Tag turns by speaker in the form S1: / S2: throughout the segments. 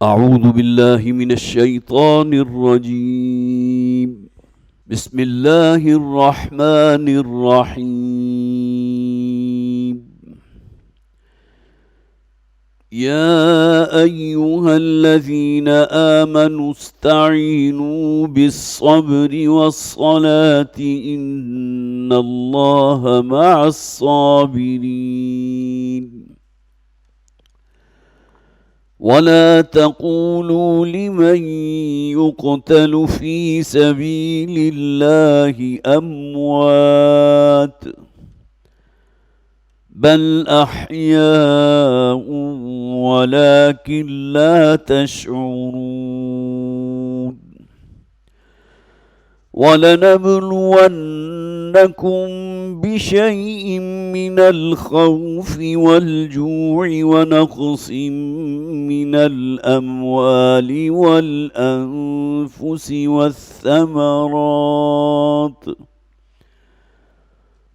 S1: أعوذ بالله من الشيطان الرجيم. بسم الله الرحمن الرحيم. يا أيها الذين آمنوا استعينوا بالصبر والصلاة إن الله مع الصابرين. ولا تقولوا لمن يقتل في سبيل الله أموات بل أحياء ولكن لا تشعرون. ولنبلونكم بشيء من الخوف والجوع ونقص من الأموال والأنفس والثمرات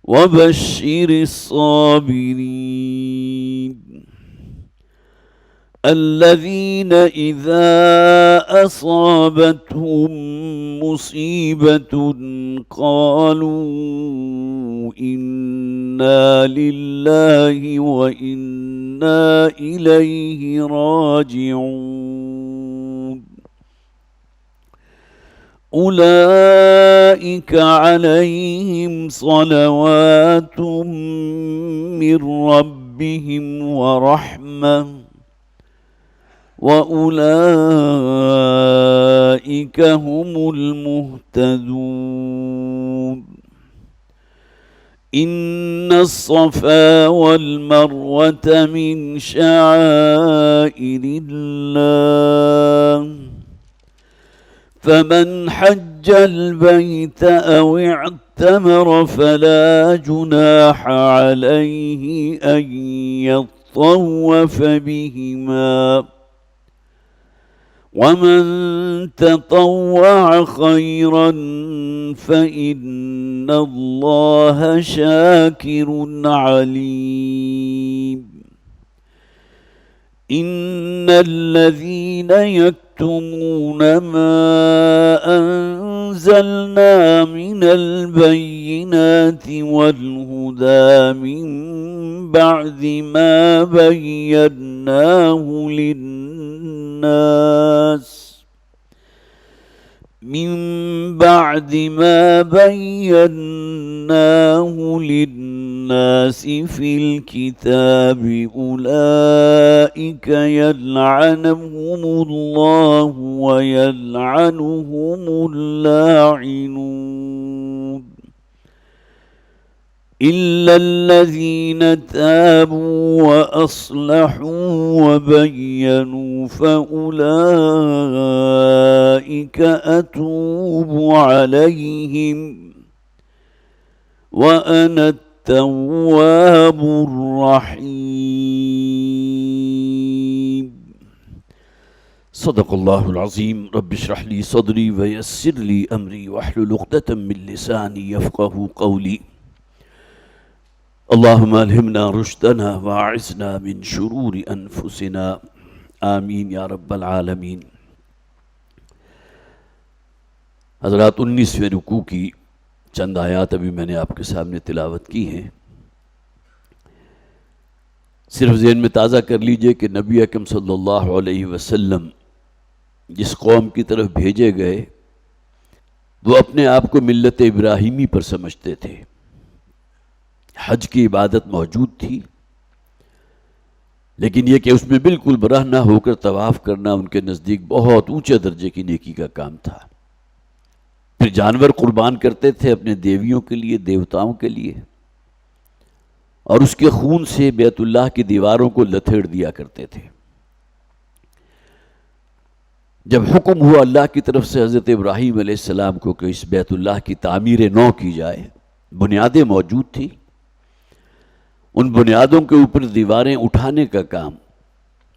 S1: وبشر الصابرين الذين إذا أصابتهم مصيبة قالوا إنا لله وإنا إليه راجعون. أولئك عليهم صلوات من ربهم ورحمة وأولئك هم المهتدون. إن الصفا والمروة من شعائر الله فمن حج البيت أو اعتمر فلا جناح عليه أن يطوف بهما ومن تطوع خيرا فإن الله شاكر عليم. إن الذين يكتمون ما أنزلنا من البينات والهدى من بعد ما بيناه للناس في الكتاب أولئك يلعنهم الله ويلعنهم اللاعنون إلا الذين تابوا وأصلحوا وبينوا فأولئك أتوب عليهم وأنا التواب الرحيم. صدق الله العظيم. رب اشرح لي صدري ويسر لي أمري واحلل عقدة من لساني يفقهوا قولي. اللهم ألهمنا رشدنا وأعذنا من شرور أنفسنا آمین یا رب العالمین. حضرات 19ویں رکوع کی چند آیات ابھی میں نے آپ کے سامنے تلاوت کی ہیں. صرف ذہن میں تازہ کر لیجئے کہ نبی اکرم صلی اللہ علیہ وسلم جس قوم کی طرف بھیجے گئے وہ اپنے آپ کو ملت ابراہیمی پر سمجھتے تھے. حج کی عبادت موجود تھی لیکن یہ کہ اس میں بالکل برہ نہ ہو کر طواف کرنا ان کے نزدیک بہت اونچے درجے کی نیکی کا کام تھا. پھر جانور قربان کرتے تھے اپنے دیویوں کے لیے، دیوتاؤں کے لیے، اور اس کے خون سے بیت اللہ کی دیواروں کو لتھڑ دیا کرتے تھے. جب حکم ہوا اللہ کی طرف سے حضرت ابراہیم علیہ السلام کو کہ اس بیت اللہ کی تعمیر نو کی جائے، بنیادیں موجود تھی، ان بنیادوں کے اوپر دیواریں اٹھانے کا کام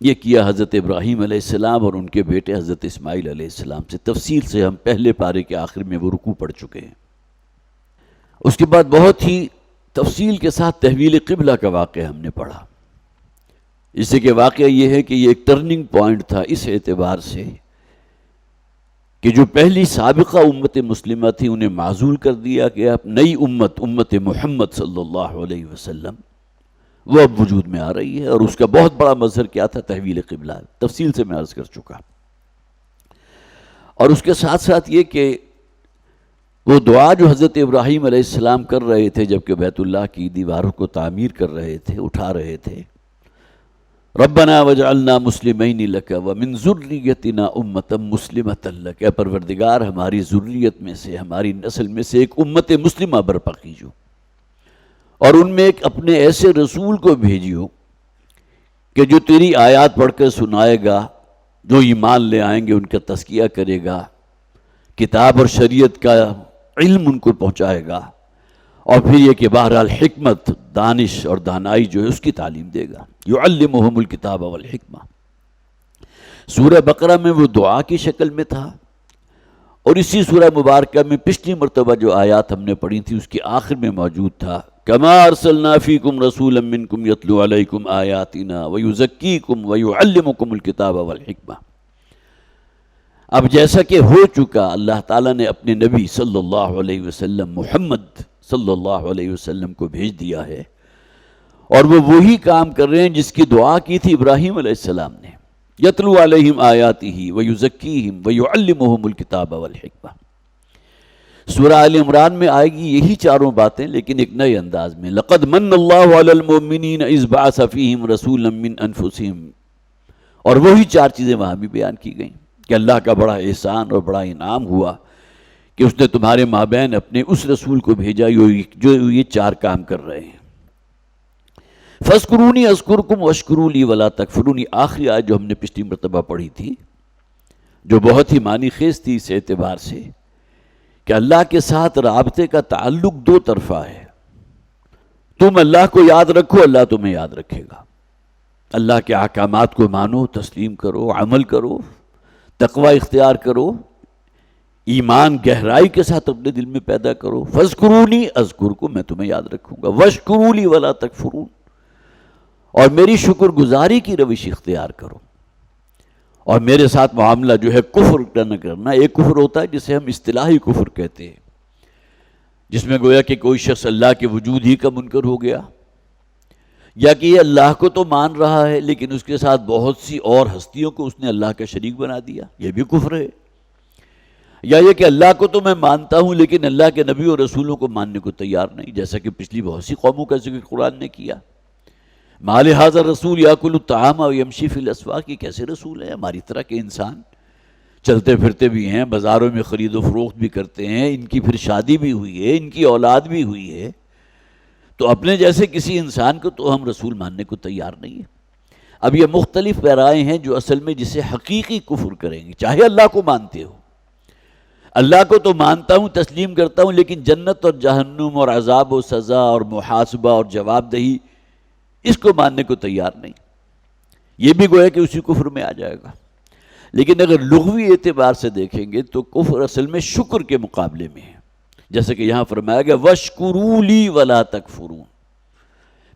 S1: یہ کیا حضرت ابراہیم علیہ السلام اور ان کے بیٹے حضرت اسماعیل علیہ السلام سے. تفصیل سے ہم پہلے پارے کے آخر میں وہ رکوع پڑھ چکے ہیں. اس کے بعد بہت ہی تفصیل کے ساتھ تحویل قبلہ کا واقعہ ہم نے پڑھا. اس سے کہ واقعہ یہ ہے کہ یہ ایک ٹرننگ پوائنٹ تھا اس اعتبار سے کہ جو پہلی سابقہ امت مسلمہ تھی انہیں معزول کر دیا کہ اب نئی امت محمد صلی اللہ علیہ وسلم وہ اب وجود میں آ رہی ہے، اور اس کا بہت بڑا مظہر کیا تھا؟ تحویل قبلہ، تفصیل سے میں عرض کر چکا۔ اور اس کے ساتھ ساتھ یہ کہ وہ دعا جو حضرت ابراہیم علیہ السلام کر رہے تھے جبکہ بیت اللہ کی دیواروں کو تعمیر کر رہے تھے، اٹھا رہے تھے، ربنا وجعلنا مسلمین لک ومن ذریتنا امتا مسلمتا لک، اے پروردگار ہماری ذریت میں سے، ہماری نسل میں سے ایک امت مسلمہ برپا کیجو، اور ان میں ایک اپنے ایسے رسول کو بھیجیو کہ جو تیری آیات پڑھ کر سنائے گا، جو ایمان لے آئیں گے ان کا تزکیہ کرے گا، کتاب اور شریعت کا علم ان کو پہنچائے گا، اور پھر یہ کہ بہرحال حکمت، دانش اور دانائی جو ہے اس کی تعلیم دے گا۔ یعلمہم الکتاب والحکمہ، سورہ بقرہ میں وہ دعا کی شکل میں تھا، اور اسی سورہ مبارکہ میں پچھلی مرتبہ جو آیات ہم نے پڑھی تھی اس کے آخر میں موجود تھا، کما ارسلنا فیکم رسولا منکم یتلو علیکم آیاتنا ویزکیکم ویعلمکم الکتاب والحکمہ۔ اب جیسا کہ ہو چکا، اللہ تعالیٰ نے اپنے نبی صلی اللہ علیہ وسلم محمد صلی اللہ علیہ وسلم کو بھیج دیا ہے، اور وہ وہی کام کر رہے ہیں جس کی دعا کی تھی ابراہیم علیہ السلام نے، یتلو علیہم آیاتہ ویزکیہم ویعلمہم الکتاب والحکمہ۔ سورہ آل عمران میں آئے گی یہی چاروں باتیں، لیکن ایک نئے انداز میں، لقد من اللہ علی المؤمنین اذ بعث فیہم رسولا من انفسہم، اور وہی چار چیزیں وہاں بھی بیان کی گئیں کہ اللہ کا بڑا احسان اور بڑا انعام ہوا کہ اس نے تمہارے مابین اپنے اس رسول کو بھیجا جو یہ چار کام کر رہے ہیں۔ فَاذْكُرُونِي أَذْكُرْكُمْ وَاشْكُرُوا لِي وَلَا تَكْفُرُونِ، آخری آیت جو ہم نے پچھلی مرتبہ پڑھی تھی، جو بہت ہی معنی خیز تھی اس اعتبار سے کہ اللہ کے ساتھ رابطے کا تعلق دو طرفہ ہے۔ تم اللہ کو یاد رکھو، اللہ تمہیں یاد رکھے گا۔ اللہ کے احکامات کو مانو، تسلیم کرو، عمل کرو، تقوی اختیار کرو، ایمان گہرائی کے ساتھ اپنے دل میں پیدا کرو۔ فَاذْكُرُونِي أَذْكُرْكُمْ، میں تمہیں یاد رکھوں گا، وَاشْكُرُوا لِي وَلَا تَكْفُرُونَ، اور میری شکر گزاری کی روش اختیار کرو، اور میرے ساتھ معاملہ جو ہے کفر نہ کرنا۔ ایک کفر ہوتا ہے جسے ہم اصطلاحی کفر کہتے ہیں، جس میں گویا کہ کوئی شخص اللہ کے وجود ہی کا منکر ہو گیا، یا کہ یہ اللہ کو تو مان رہا ہے لیکن اس کے ساتھ بہت سی اور ہستیوں کو اس نے اللہ کا شریک بنا دیا، یہ بھی کفر ہے۔ یا یہ کہ اللہ کو تو میں مانتا ہوں لیکن اللہ کے نبی اور رسولوں کو ماننے کو تیار نہیں، جیسا کہ پچھلی بہت سی قوموں کا ذکر قرآن نے کیا۔ مال ھذا الرسول یاکل الطعام ویمشی فی الاسواق، یہ کیسے رسول ہیں؟ ہماری طرح کے انسان، چلتے پھرتے بھی ہیں، بازاروں میں خرید و فروخت بھی کرتے ہیں، ان کی پھر شادی بھی ہوئی ہے، ان کی اولاد بھی ہوئی ہے، تو اپنے جیسے کسی انسان کو تو ہم رسول ماننے کو تیار نہیں ہیں۔ اب یہ مختلف پیرائیں ہیں جو اصل میں جسے حقیقی کفر کریں گے، چاہے اللہ کو مانتے ہو۔ اللہ کو تو مانتا ہوں، تسلیم کرتا ہوں، لیکن جنت اور جہنم اور عذاب و سزا اور محاسبہ اور جواب دہی اس کو ماننے کو تیار نہیں، یہ بھی گویا کہ اسی کفر میں آ جائے گا۔ لیکن اگر لغوی اعتبار سے دیکھیں گے تو کفر اصل میں شکر کے مقابلے میں ہے، جیسے کہ یہاں فرمایا گیا وَاشْكُرُوا لِي وَلَا تَكْفُرُونَ،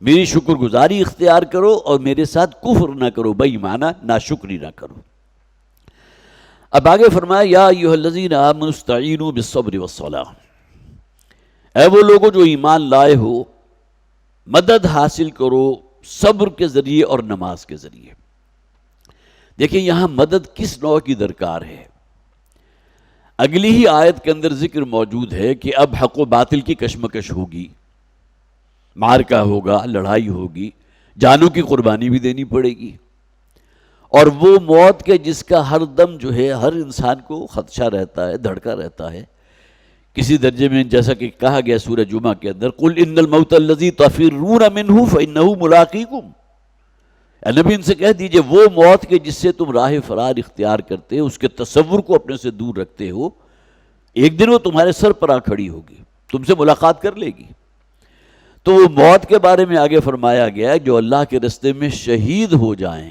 S1: میری شکر گزاری اختیار کرو اور میرے ساتھ کفر نہ کرو، بے ایمانہ ناشکری نہ کرو۔ اب آگے فرمایا یا ایھا الذین آمنوا استعینوا بالصبر والصلاۃ، اے وہ لوگوں جو ایمان لائے ہو، مدد حاصل کرو صبر کے ذریعے اور نماز کے ذریعے۔ دیکھیں یہاں مدد کس نوع کی درکار ہے؟ اگلی ہی آیت کے اندر ذکر موجود ہے کہ اب حق و باطل کی کشمکش ہوگی، معرکہ ہوگا، لڑائی ہوگی، جانوں کی قربانی بھی دینی پڑے گی، اور وہ موت کے جس کا ہر دم جو ہے ہر انسان کو خدشہ رہتا ہے، دھڑکا رہتا ہے۔ کسی درجے میں جیسا کہ کہا گیا سورہ جمعہ کے اندر قُلْ إِنَّ الْمَوْتَ الَّذِي تَفِرُّونَ مِنْهُ فَإِنَّهُ مُلَاقِيكُمْ، اے نبی ان سے کہہ دیجئے وہ موت کے جس سے تم راہ فرار اختیار کرتے ہو، اس کے تصور کو اپنے سے دور رکھتے ہو، ایک دن وہ تمہارے سر پر آ کھڑی ہوگی، تم سے ملاقات کر لے گی۔ تو وہ موت کے بارے میں آگے فرمایا گیا ہے جو اللہ کے رستے میں شہید ہو جائیں،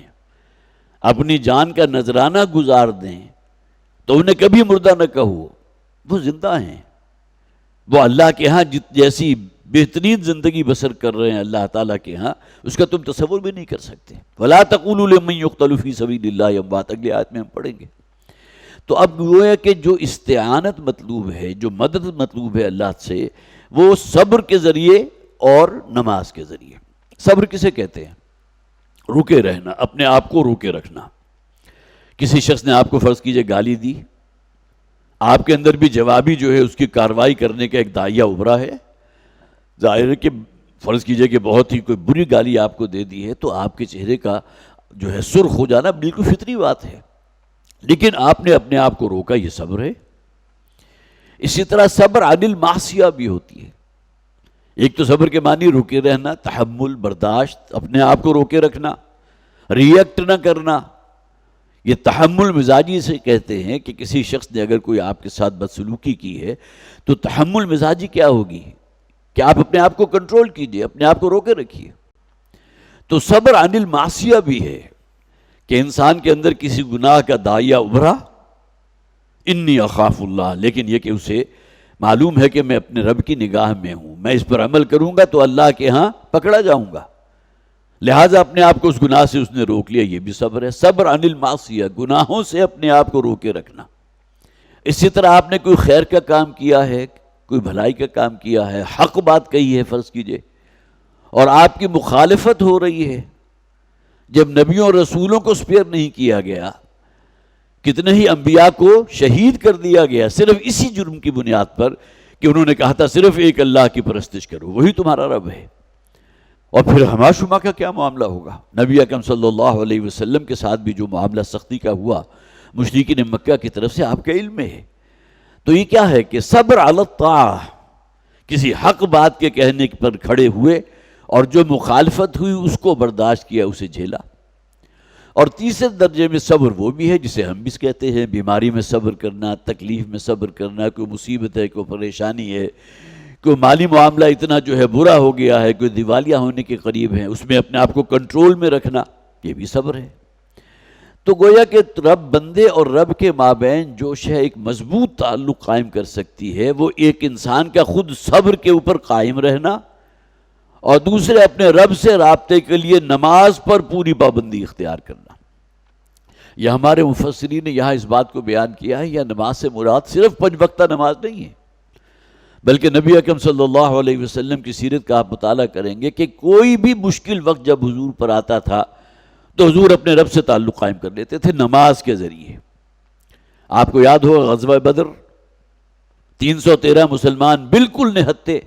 S1: اپنی جان کا نذرانہ گزار دیں، تو انہیں کبھی مردہ نہ کہو، وہ زندہ ہیں، وہ اللہ کے ہاں جیسی بہترین زندگی بسر کر رہے ہیں اللہ تعالیٰ کے ہاں، اس کا تم تصور بھی نہیں کر سکتے۔ وَلَا تَقُولُوا لِمَن يُقْتَلُ فِي سَبِيلِ اللَّهِ أَمْوَاتٌ، اگلی آیت میں ہم پڑھیں گے۔ تو اب گویا کہ جو استعانت مطلوب ہے، جو مدد مطلوب ہے اللہ سے، وہ صبر کے ذریعے اور نماز کے ذریعے۔ صبر کسے کہتے ہیں؟ رکے رہنا، اپنے آپ کو روکے رکھنا۔ کسی شخص نے آپ کو فرض کیجئے گالی دی، آپ کے اندر بھی جوابی جو ہے اس کی کارروائی کرنے کا ایک داعیہ ابھرا ہے، ظاہر ہے کہ فرض کیجئے کہ بہت ہی کوئی بری گالی آپ کو دے دی ہے تو آپ کے چہرے کا جو ہے سرخ ہو جانا بالکل فطری بات ہے، لیکن آپ نے اپنے آپ کو روکا، یہ صبر ہے۔ اسی طرح صبر عن المعصیہ بھی ہوتی ہے۔ ایک تو صبر کے معنی رکے رہنا، تحمل، برداشت، اپنے آپ کو روکے رکھنا، ریئیکٹ نہ کرنا۔ یہ تحمل مزاجی سے کہتے ہیں کہ کسی شخص نے اگر کوئی آپ کے ساتھ بدسلوکی کی ہے تو تحمل مزاجی کیا ہوگی کہ آپ اپنے آپ کو کنٹرول کیجئے، اپنے آپ کو روکے رکھیے۔ تو صبر عن المعصیہ بھی ہے کہ انسان کے اندر کسی گناہ کا داعیہ ابھرا، انی اخاف اللہ، لیکن یہ کہ اسے معلوم ہے کہ میں اپنے رب کی نگاہ میں ہوں، میں اس پر عمل کروں گا تو اللہ کے ہاں پکڑا جاؤں گا، لہٰذا اپنے آپ کو اس گناہ سے اس نے روک لیا، یہ بھی صبر ہے۔ صبر عن المعصیہ، گناہوں سے اپنے آپ کو روکے رکھنا۔ اسی طرح آپ نے کوئی خیر کا کام کیا ہے، کوئی بھلائی کا کام کیا ہے، حق بات کہی ہے فرض کیجئے، اور آپ کی مخالفت ہو رہی ہے، جب نبیوں اور رسولوں کو سپیئر نہیں کیا گیا، کتنے ہی انبیاء کو شہید کر دیا گیا صرف اسی جرم کی بنیاد پر کہ انہوں نے کہا تھا صرف ایک اللہ کی پرستش کرو، وہی تمہارا رب ہے۔ اور پھر ہما شما کا کیا معاملہ ہوگا؟ نبی اکرم صلی اللہ علیہ وسلم کے ساتھ بھی جو معاملہ سختی کا ہوا مشرکین مکہ کی طرف سے، آپ کے علم میں ہے۔ تو یہ کیا ہے کہ صبر علی الطاعہ، کسی حق بات کے کہنے پر کھڑے ہوئے اور جو مخالفت ہوئی اس کو برداشت کیا، اسے جھیلا۔ اور تیسرے درجے میں صبر وہ بھی ہے جسے ہم بھی کہتے ہیں بیماری میں صبر کرنا، تکلیف میں صبر کرنا، کوئی مصیبت ہے، کوئی پریشانی ہے، کوئی مالی معاملہ اتنا جو ہے برا ہو گیا ہے، کوئی دیوالیہ ہونے کے قریب ہے، اس میں اپنے آپ کو کنٹرول میں رکھنا، یہ بھی صبر ہے۔ تو گویا کہ رب بندے اور رب کے مابین جو ہے ایک مضبوط تعلق قائم کر سکتی ہے، وہ ایک انسان کا خود صبر کے اوپر قائم رہنا، اور دوسرے اپنے رب سے رابطے کے لیے نماز پر پوری پابندی اختیار کرنا۔ یہ ہمارے مفسرین نے یہاں اس بات کو بیان کیا ہے، یہ نماز سے مراد صرف 5 وقتہ نماز نہیں ہے، بلکہ نبی اکرم صلی اللہ علیہ وسلم کی سیرت کا آپ مطالعہ کریں گے کہ کوئی بھی مشکل وقت جب حضور پر آتا تھا تو حضور اپنے رب سے تعلق قائم کر لیتے تھے نماز کے ذریعے۔ آپ کو یاد ہوگا غزوہ بدر، 313 مسلمان بالکل نہتے،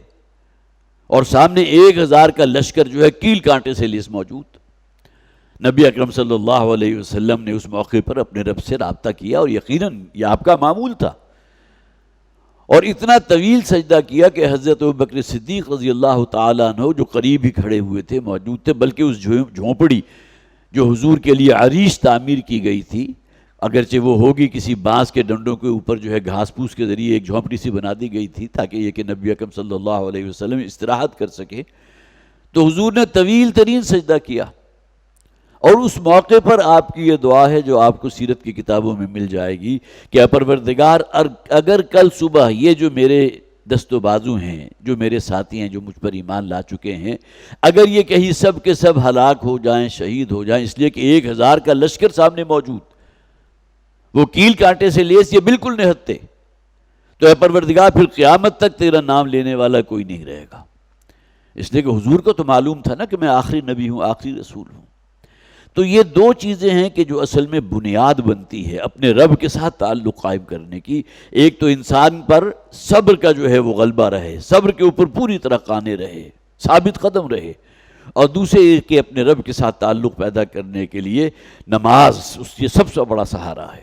S1: اور سامنے 1000 کا لشکر جو ہے کیل کانٹے سے لیس موجود۔ نبی اکرم صلی اللہ علیہ وسلم نے اس موقع پر اپنے رب سے رابطہ کیا، اور یقیناً یہ آپ کا معمول تھا، اور اتنا طویل سجدہ کیا کہ حضرت ابوبکر صدیق رضی اللہ تعالیٰ عنہ جو قریب ہی کھڑے ہوئے تھے، موجود تھے، بلکہ اس جھونپڑی جو حضور کے لیے عریش تعمیر کی گئی تھی، اگرچہ وہ ہوگی کسی بانس کے ڈنڈوں کے اوپر جو ہے گھاس پھوس کے ذریعے ایک جھونپڑی سی بنا دی گئی تھی تاکہ یہ کہ نبی اکرم صلی اللہ علیہ وسلم استراحت کر سکے، تو حضور نے طویل ترین سجدہ کیا، اور اس موقع پر آپ کی یہ دعا ہے جو آپ کو سیرت کی کتابوں میں مل جائے گی کہ پروردگار اگر کل صبح یہ جو میرے دست و بازو ہیں، جو میرے ساتھی ہیں، جو مجھ پر ایمان لا چکے ہیں، اگر یہ کہیں سب کے سب ہلاک ہو جائیں، شہید ہو جائیں، اس لیے کہ 1000 کا لشکر سامنے موجود، وہ کیل کانٹے سے لیس، یہ بالکل نہتے، تو اے پروردگار پھر قیامت تک تیرا نام لینے والا کوئی نہیں رہے گا۔ اس لیے کہ حضور کو تو معلوم تھا نا کہ میں آخری نبی ہوں، آخری رسول ہوں۔ تو یہ 2 چیزیں ہیں کہ جو اصل میں بنیاد بنتی ہے اپنے رب کے ساتھ تعلق قائم کرنے کی۔ ایک تو انسان پر صبر کا جو ہے وہ غلبہ رہے، صبر کے اوپر پوری طرح قانے رہے، ثابت قدم رہے، اور دوسرے یہ کہ اپنے رب کے ساتھ تعلق پیدا کرنے کے لیے نماز یہ سب سے بڑا سہارا ہے۔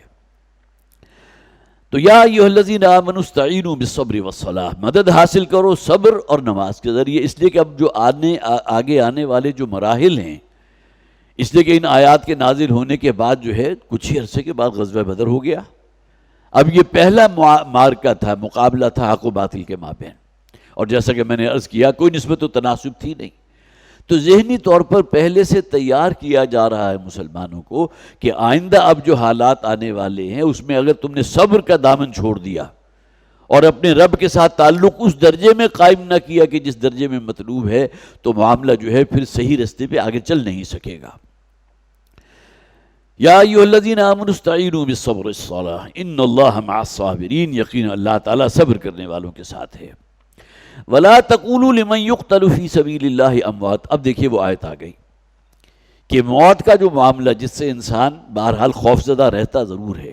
S1: تو یا ایھا الذین آمنوا استعینوا بالصبر والصلاۃ، مدد حاصل کرو صبر اور نماز کے ذریعے، اس لیے کہ اب جو آگے آنے والے جو مراحل ہیں، اس لیے کہ ان آیات کے نازل ہونے کے بعد جو ہے کچھ ہی عرصے کے بعد غزوہ بدر ہو گیا۔ اب یہ پہلا معرکہ تھا، مقابلہ تھا حق و باطل کے مابین، اور جیسا کہ میں نے عرض کیا کوئی نسبت و تناسب تھی نہیں، تو ذہنی طور پر پہلے سے تیار کیا جا رہا ہے مسلمانوں کو کہ آئندہ اب جو حالات آنے والے ہیں اس میں اگر تم نے صبر کا دامن چھوڑ دیا اور اپنے رب کے ساتھ تعلق اس درجے میں قائم نہ کیا کہ جس درجے میں مطلوب ہے، تو معاملہ جو ہے پھر صحیح رستے پہ آگے چل نہیں سکے گا۔ یا ایھا الذین آمنوا استعینوا بالصبر والصلاۃ ان اللہ مع الصابرین، یقینا اللہ تعالیٰ صبر کرنے والوں کے ساتھ ہے۔ ولا تقولوا لمن يقتل فی سبیل اللہ اموات، اب دیکھیے وہ آیت آ گئی کہ موت کا جو معاملہ جس سے انسان بہرحال خوف زدہ رہتا ضرور ہے،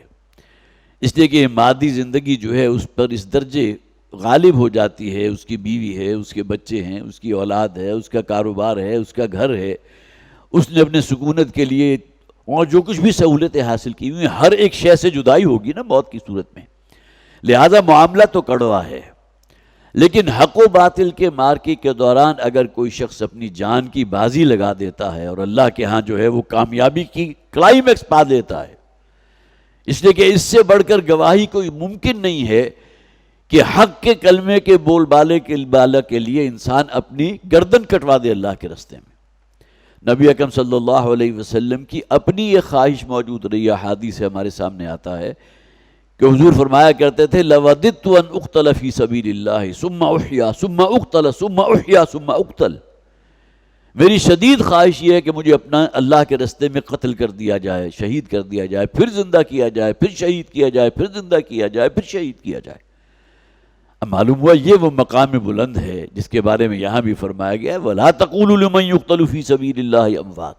S1: اس لیے کہ مادی زندگی جو ہے اس پر اس درجے غالب ہو جاتی ہے، اس کی بیوی ہے، اس کے بچے ہیں، اس کی اولاد ہے، اس کا کاروبار ہے، اس کا گھر ہے، اس نے اپنے سکونت کے لیے اور جو کچھ بھی سہولتیں حاصل کی ہوئی، ہر ایک شے سے جدائی ہوگی نا موت کی صورت میں، لہذا معاملہ تو کڑوا ہے۔ لیکن حق و باطل کے مارکے کے دوران اگر کوئی شخص اپنی جان کی بازی لگا دیتا ہے اور اللہ کے ہاں جو ہے وہ کامیابی کی کلائمیکس پا دیتا ہے، اس لیے کہ اس سے بڑھ کر گواہی کوئی ممکن نہیں ہے کہ حق کے کلمے کے بول بالے کے لیے انسان اپنی گردن کٹوا دے اللہ کے راستے میں۔ نبی اکرم صلی اللہ علیہ وسلم کی اپنی یہ خواہش موجود رہی ہے، حدیث سے ہمارے سامنے آتا ہے کہ حضور فرمایا کرتے تھے لَوَدِدْتُ أَنْ أُقْتَلَ فِي سَبِيلِ اللَّهِ ثُمَّ أُحْيَا ثُمَّ أُقْتَلَ ثُمَّ أُحْيَا ثُمَّ أُقْتَلَ، میری شدید خواہش یہ ہے کہ مجھے اپنا اللہ کے راستے میں قتل کر دیا جائے، شہید کر دیا جائے، پھر زندہ کیا جائے، پھر شہید کیا جائے، پھر زندہ کیا جائے، پھر شہید کیا جائے۔ اب معلوم ہوا یہ وہ مقام بلند ہے جس کے بارے میں یہاں بھی فرمایا گیا ہے وَلَا تَقُولُوا لِمَن يُقْتَلُ فِي سَبِيلِ اللَّهِ أَمْوَاتٌ،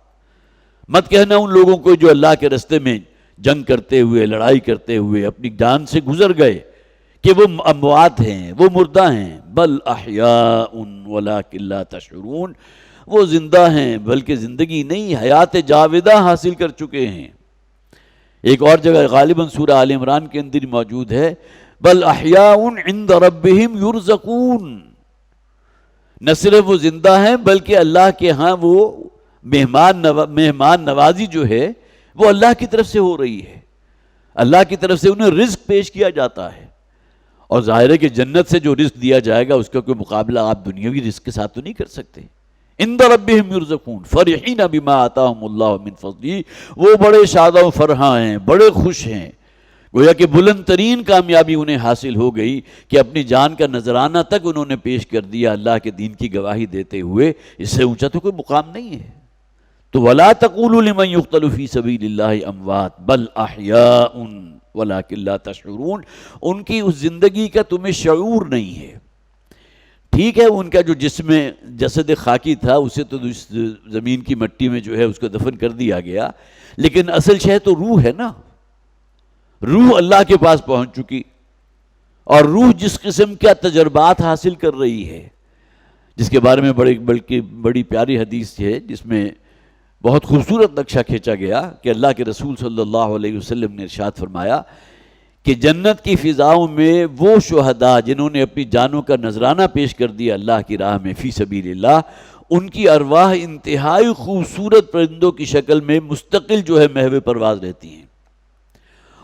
S1: مت کہنا ان لوگوں کو جو اللہ کے راستے میں جنگ کرتے ہوئے، لڑائی کرتے ہوئے اپنی جان سے گزر گئے کہ وہ اموات ہیں، وہ مردہ ہیں، بل احیاء ولکن لا تشعرون، وہ زندہ ہیں بلکہ زندگی نہیں، حیات جاودہ حاصل کر چکے ہیں۔ ایک اور جگہ غالباً سورہ آل عمران کے اندر موجود ہے بل احیاء عند ربہم یرزقون، نہ صرف وہ زندہ ہیں بلکہ اللہ کے ہاں وہ مہمان نوازی جو ہے وہ اللہ کی طرف سے ہو رہی ہے، اللہ کی طرف سے انہیں رزق پیش کیا جاتا ہے، اور ظاہر ہے کہ جنت سے جو رزق دیا جائے گا اس کا کوئی مقابلہ آپ دنیاوی رزق کے ساتھ تو نہیں کر سکتے۔ عند ربہم یرزقون فرحین بما آتاہم اللہ من فضلہ، وہ بڑے شاد و فرحاں ہیں، بڑے خوش ہیں، گویا کہ بلند ترین کامیابی انہیں حاصل ہو گئی کہ اپنی جان کا نذرانہ تک انہوں نے پیش کر دیا اللہ کے دین کی گواہی دیتے ہوئے، اس سے اونچا تو کوئی مقام نہیں ہے۔ تو وَلَا تَقُولُوا لِمَن يُقْتَلُ فِي سَبِيلِ اللَّهِ أَمْوَاتٌ بَلْ أَحْيَاءٌ وَلَكِن لَا تَشْعُرُونَ، ان کی اس زندگی کا تمہیں شعور نہیں ہے۔ ٹھیک ہے ان کا جو جسم جسد خاکی تھا اسے تو زمین کی مٹی میں جو ہے اس کو دفن کر دیا گیا، لیکن اصل شے تو روح ہے نا، روح اللہ کے پاس پہنچ چکی، اور روح جس قسم کا تجربات حاصل کر رہی ہے، جس کے بارے میں بلکہ بڑی پیاری حدیث ہے جس میں بہت خوبصورت نقشہ کھینچا گیا کہ اللہ کے رسول صلی اللہ علیہ وسلم نے ارشاد فرمایا کہ جنت کی فضاؤں میں وہ شہداء جنہوں نے اپنی جانوں کا نذرانہ پیش کر دیا اللہ کی راہ میں فی سبیل اللہ، ان کی ارواح انتہائی خوبصورت پرندوں کی شکل میں مستقل جو ہے محو پرواز رہتی ہیں،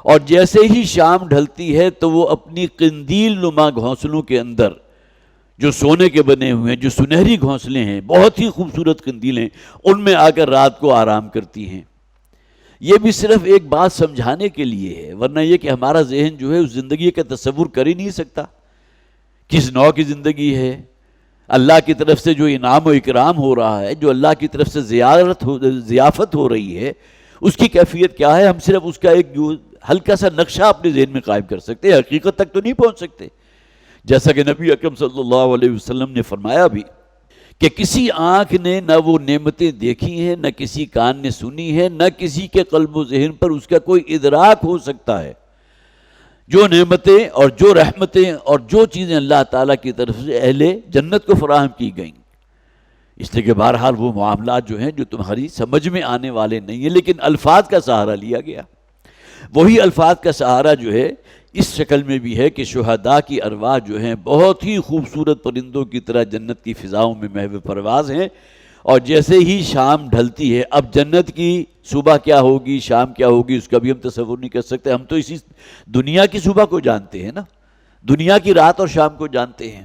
S1: اور جیسے ہی شام ڈھلتی ہے تو وہ اپنی قندیل نما گھونسلوں کے اندر جو سونے کے بنے ہوئے ہیں، جو سنہری گھونسلے ہیں، بہت ہی خوبصورت قندیلیں، ان میں آ کر رات کو آرام کرتی ہیں۔ یہ بھی صرف ایک بات سمجھانے کے لیے ہے، ورنہ یہ کہ ہمارا ذہن جو ہے اس زندگی کا تصور کر ہی نہیں سکتا، کس نوع کی زندگی ہے، اللہ کی طرف سے جو انعام و اکرام ہو رہا ہے، جو اللہ کی طرف سے ضیافت ہو رہی ہے، اس کی کیفیت کیا ہے۔ ہم صرف اس کا ایک جو ہلکا سا نقشہ اپنے ذہن میں قائم کر سکتے ہیں، حقیقت تک تو نہیں پہنچ سکتے۔ جیسا کہ نبی اکرم صلی اللہ علیہ وسلم نے فرمایا بھی کہ کسی آنکھ نے نہ وہ نعمتیں دیکھی ہیں، نہ کسی کان نے سنی ہے، نہ کسی کے قلب و ذہن پر اس کا کوئی ادراک ہو سکتا ہے، جو نعمتیں اور جو رحمتیں اور جو چیزیں اللہ تعالیٰ کی طرف سے اہل جنت کو فراہم کی گئیں۔ اس لیے کہ بہرحال وہ معاملات جو ہیں جو تمہاری سمجھ میں آنے والے نہیں ہیں، لیکن الفاظ کا سہارا لیا گیا۔ وہی الفاظ کا سہارا جو ہے اس شکل میں بھی ہے کہ شہداء کی ارواح جو ہیں بہت ہی خوبصورت پرندوں کی طرح جنت کی فضاؤں میں محو پرواز ہیں، اور جیسے ہی شام ڈھلتی ہے، اب جنت کی صبح کیا ہوگی، شام کیا ہوگی، اس کا بھی ہم تصور نہیں کر سکتے۔ ہم تو اسی دنیا کی صبح کو جانتے ہیں نا، دنیا کی رات اور شام کو جانتے ہیں،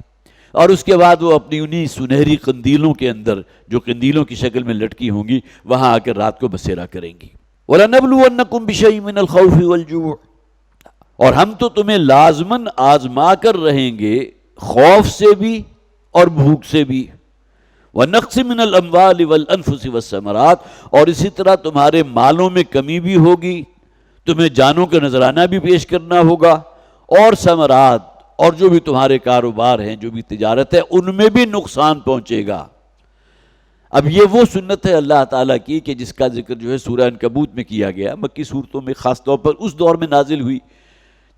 S1: اور اس کے بعد وہ اپنی انہی سنہری قندیلوں کے اندر جو قندیلوں کی شکل میں لٹکی ہوں گی وہاں آ کر رات کو بسیرا کریں گی۔ وَلَنَبْلُوَنَّكُمْ بِشَيْءٍ مِّنَ الْخَوْفِ وَالْجُوعِ، اور ہم تو تمہیں لازماً آزما کر رہیں گے، خوف سے بھی اور بھوک سے بھی، وَنَقْصٍ مِّنَ الْأَمْوَالِ وَالْأَنفُسِ وَالثَّمَرَاتِ، اور اسی طرح تمہارے مالوں میں کمی بھی ہوگی، تمہیں جانوں کا نذرانہ بھی پیش کرنا ہوگا، اور ثمرات، اور جو بھی تمہارے کاروبار ہیں، جو بھی تجارت ہے، ان میں بھی نقصان پہنچے گا۔ اب یہ وہ سنت ہے اللہ تعالیٰ کی کہ جس کا ذکر جو ہے سورہ عنکبوت میں کیا گیا، مکی صورتوں میں خاص طور پر اس دور میں نازل ہوئی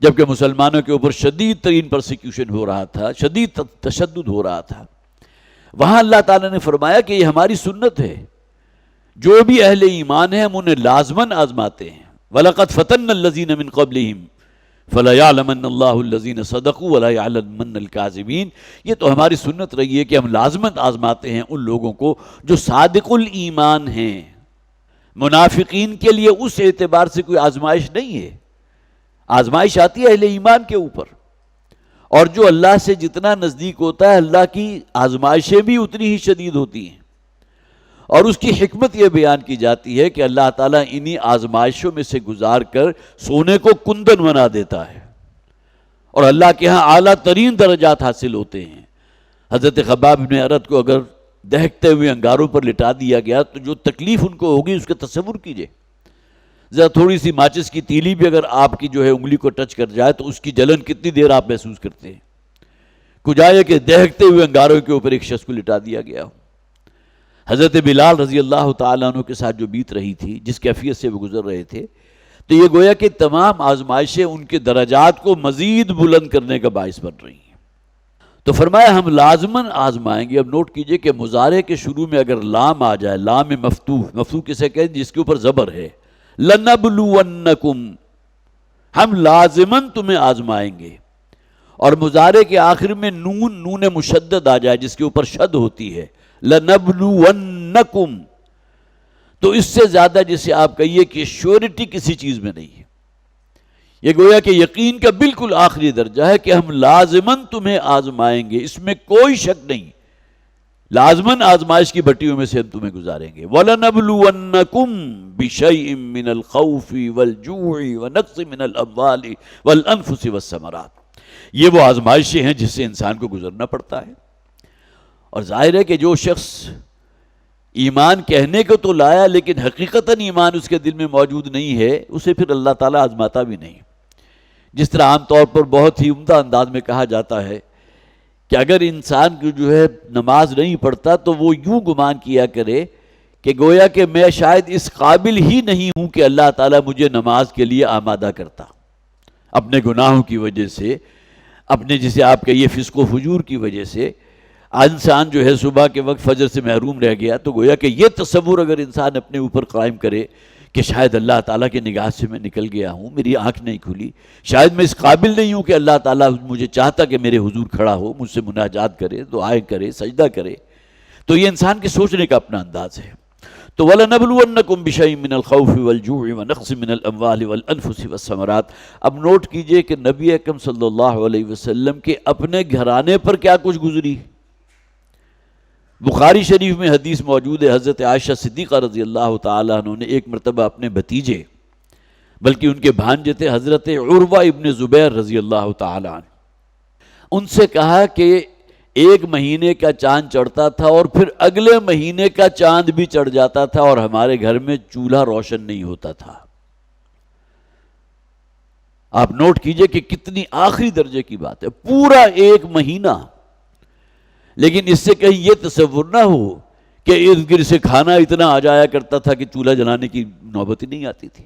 S1: جبکہ مسلمانوں کے اوپر شدید ترین پرسیکیوشن ہو رہا تھا، شدید تشدد ہو رہا تھا۔ وہاں اللہ تعالیٰ نے فرمایا کہ یہ ہماری سنت ہے، جو بھی اہل ایمان ہیں ہم انہیں لازماً آزماتے ہیں۔ وَلَقَدْ فَتَنَّ الَّذِينَ مِن قَبْلِهِمْ فَلَيَعْلَمَنَّ اللَّهُ الَّذِينَ صَدَقُوا وَلَيَعْلَمَنَّ الْكَاذِبِينَ۔ یہ تو ہماری سنت رہی ہے کہ ہم لازماً آزماتے ہیں ان لوگوں کو جو صادق الایمان ہیں۔ منافقین کے لیے اس اعتبار سے کوئی آزمائش نہیں ہے، آزمائش آتی ہے اہل ایمان کے اوپر، اور جو اللہ سے جتنا نزدیک ہوتا ہے اللہ کی آزمائشیں بھی اتنی ہی شدید ہوتی ہیں۔ اور اس کی حکمت یہ بیان کی جاتی ہے کہ اللہ تعالیٰ انہی آزمائشوں میں سے گزار کر سونے کو کندن بنا دیتا ہے، اور اللہ کے ہاں اعلیٰ ترین درجات حاصل ہوتے ہیں۔ حضرت خباب بن ارت کو اگر دہکتے ہوئے انگاروں پر لٹا دیا گیا تو جو تکلیف ان کو ہوگی اس کا تصور کیجئے۔ ذرا تھوڑی سی ماچس کی تیلی بھی اگر آپ کی جو ہے انگلی کو ٹچ کر جائے تو اس کی جلن کتنی دیر آپ محسوس کرتے ہیں۔ کچھ آئے کہ دہکتے ہوئے انگاروں کے اوپر ایک شخص کو لٹا دیا گیا ہو۔ حضرت بلال رضی اللہ تعالیٰ عنہ کے ساتھ جو بیت رہی تھی، جس کیفیت سے وہ گزر رہے تھے، تو یہ گویا کہ تمام آزمائشیں ان کے درجات کو مزید بلند کرنے کا باعث بن رہی ہیں۔ تو فرمایا ہم لازماً آزمائیں گے۔ اب نوٹ کیجئے کہ مضارع کے شروع میں اگر لام آ جائے، لام مفتوح، مفتوح کسے کہتے ہیں؟ جس کے اوپر زبر ہے، لَنَبْلُوَنَّكُمْ، ہم لازماً تمہیں آزمائیں گے، اور مضارع کے آخر میں نون مشدد آ جائے جس کے اوپر شد ہوتی ہے، لَنَبْلُوَنَّكُمْ، تو اس سے زیادہ جسے آپ کہیے کہ شیورٹی کسی چیز میں نہیں ہے۔ یہ گویا کہ یقین کا بالکل آخری درجہ ہے کہ ہم لازماً تمہیں آزمائیں گے، اس میں کوئی شک نہیں، لازماً آزمائش کی بھٹیوں میں سے ہم تمہیں گزاریں گے۔ وَلَنَبْلُوَنَّكُمْ بِشَيْءٍ مِّنَ الْخَوْفِ وَالْجُوعِ وَنَقْصٍ مِّنَ الْأَمْوَالِ وَالْأَنفُسِ وَالثَّمَرَاتِ۔ یہ وہ آزمائشیں ہیں جس سے انسان کو گزرنا پڑتا ہے، اور ظاہر ہے کہ جو شخص ایمان کہنے کو تو لایا لیکن حقیقتاً ایمان اس کے دل میں موجود نہیں ہے، اسے پھر اللہ تعالیٰ آزماتا بھی نہیں۔ جس طرح عام طور پر بہت ہی عمدہ انداز میں کہا جاتا ہے کہ اگر انسان کو جو ہے نماز نہیں پڑھتا تو وہ یوں گمان کیا کرے کہ گویا کہ میں شاید اس قابل ہی نہیں ہوں کہ اللہ تعالیٰ مجھے نماز کے لیے آمادہ کرتا، اپنے گناہوں کی وجہ سے، اپنے جسے آپ کہیے فسق و فجور کی وجہ سے انسان جو ہے صبح کے وقت فجر سے محروم رہ گیا۔ تو گویا کہ یہ تصور اگر انسان اپنے اوپر قائم کرے کہ شاید اللہ تعالیٰ کی نگاہ سے میں نکل گیا ہوں، میری آنکھ نہیں کھلی، شاید میں اس قابل نہیں ہوں کہ اللہ تعالیٰ مجھے چاہتا کہ میرے حضور کھڑا ہو، مجھ سے مناجات کرے، دعائیں کرے، سجدہ کرے، تو یہ انسان کے سوچنے کا اپنا انداز ہے۔ تو وَلَنَبْلُوَنَّكُمْ بِشَيْءٍ مِّنَ الْخَوْفِ وَالْجُوعِ وَنَقْصٍ مِّنَ الْأَمْوَالِ وَالْأَنفُسِ وَالثَّمَرَاتِ۔ اب نوٹ کیجئے کہ نبی اکرم صلی اللہ علیہ وسلم کے اپنے گھرانے پر کیا کچھ گزری۔ بخاری شریف میں حدیث موجود ہے، حضرت عائشہ صدیقہ رضی اللہ تعالیٰ عنہ نے ایک مرتبہ اپنے بھتیجے، بلکہ ان کے بھانجے تھے حضرت عروہ ابن زبیر رضی اللہ تعالیٰ عنہ، ان سے کہا کہ ایک مہینے کا چاند چڑھتا تھا اور پھر اگلے مہینے کا چاند بھی چڑھ جاتا تھا اور ہمارے گھر میں چولہا روشن نہیں ہوتا تھا۔ آپ نوٹ کیجئے کہ کتنی آخری درجے کی بات ہے، پورا ایک مہینہ، لیکن اس سے کہیں یہ تصور نہ ہو کہ ارد گرد سے کھانا اتنا آ جایا کرتا تھا کہ چولہا جلانے کی نوبت ہی نہیں آتی تھی،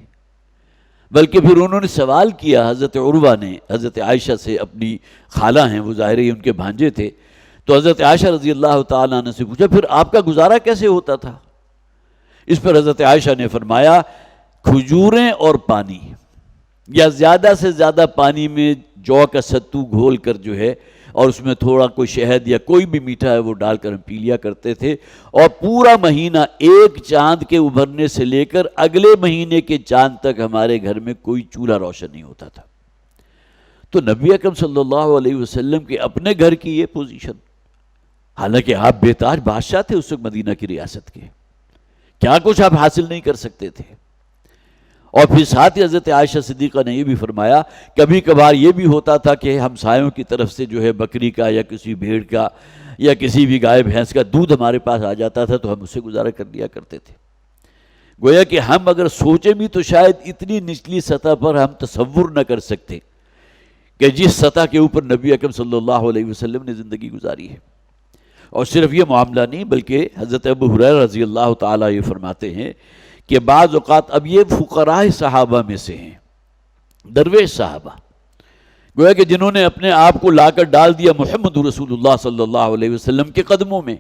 S1: بلکہ پھر انہوں نے سوال کیا، حضرت عروہ نے حضرت عائشہ سے، اپنی خالہ ہیں وہ، ظاہر ہے ان کے بھانجے تھے، تو حضرت عائشہ رضی اللہ تعالیٰ عنہ سے پوچھا پھر آپ کا گزارا کیسے ہوتا تھا؟ اس پر حضرت عائشہ نے فرمایا کھجوریں اور پانی، یا زیادہ سے زیادہ پانی میں جو کا ستو گھول کر جو ہے اور اس میں تھوڑا کوئی شہد یا کوئی بھی میٹھا ہے وہ ڈال کر ہم پی لیا کرتے تھے، اور پورا مہینہ ایک چاند کے ابھرنے سے لے کر اگلے مہینے کے چاند تک ہمارے گھر میں کوئی چولہا روشن نہیں ہوتا تھا۔ تو نبی اکرم صلی اللہ علیہ وسلم کے اپنے گھر کی یہ پوزیشن، حالانکہ آپ بے تاج بادشاہ تھے اس وقت مدینہ کی ریاست کے، کیا کچھ آپ حاصل نہیں کر سکتے تھے، اور پھر ساتھ ہی حضرت عائشہ صدیقہ نے یہ بھی فرمایا کبھی کبھار یہ بھی ہوتا تھا کہ ہمسایوں کی طرف سے جو ہے بکری کا یا کسی بھیڑ کا یا کسی بھی گائے بھینس کا دودھ ہمارے پاس آ جاتا تھا تو ہم اس سے گزارا کر لیا کرتے تھے۔ گویا کہ ہم اگر سوچیں بھی تو شاید اتنی نچلی سطح پر ہم تصور نہ کر سکتے کہ جس سطح کے اوپر نبی اکرم صلی اللہ علیہ وسلم نے زندگی گزاری ہے۔ اور صرف یہ معاملہ نہیں بلکہ حضرت ابو ہریرہ رضی اللہ تعالیٰ یہ فرماتے ہیں کہ بعض اوقات اب یہ فقراء صحابہ میں سے ہیں، درویش صحابہ، گویا کہ جنہوں نے اپنے آپ کو لا کر ڈال دیا محمد رسول اللہ صلی اللہ علیہ وسلم کے قدموں میں،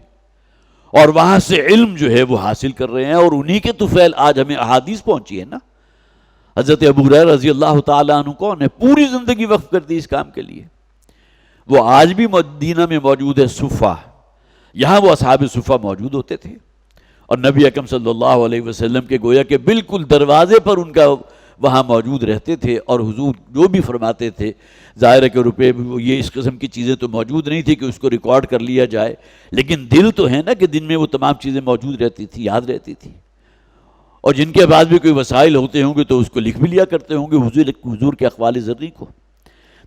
S1: اور وہاں سے علم جو ہے وہ حاصل کر رہے ہیں، اور انہی کے طفیل آج ہمیں احادیث پہنچی ہے نا۔ حضرت ابو ہریرہ رضی اللہ تعالیٰ عنہ کون ہے؟ پوری زندگی وقف کر دی اس کام کے لیے۔ وہ آج بھی مدینہ میں موجود ہے صفہ، یہاں وہ اصحاب صفہ موجود ہوتے تھے، اور نبی اکرم صلی اللہ علیہ وسلم کے گویا کہ بالکل دروازے پر ان کا وہاں موجود رہتے تھے، اور حضور جو بھی فرماتے تھے، ظاہر ہے کہ روپے یہ اس قسم کی چیزیں تو موجود نہیں تھی کہ اس کو ریکارڈ کر لیا جائے، لیکن دل تو ہے نا کہ دن میں وہ تمام چیزیں موجود رہتی تھی، یاد رہتی تھی، اور جن کے بعد بھی کوئی وسائل ہوتے ہوں گے تو اس کو لکھ بھی لیا کرتے ہوں گے حضور کے اقوال زرعی کو۔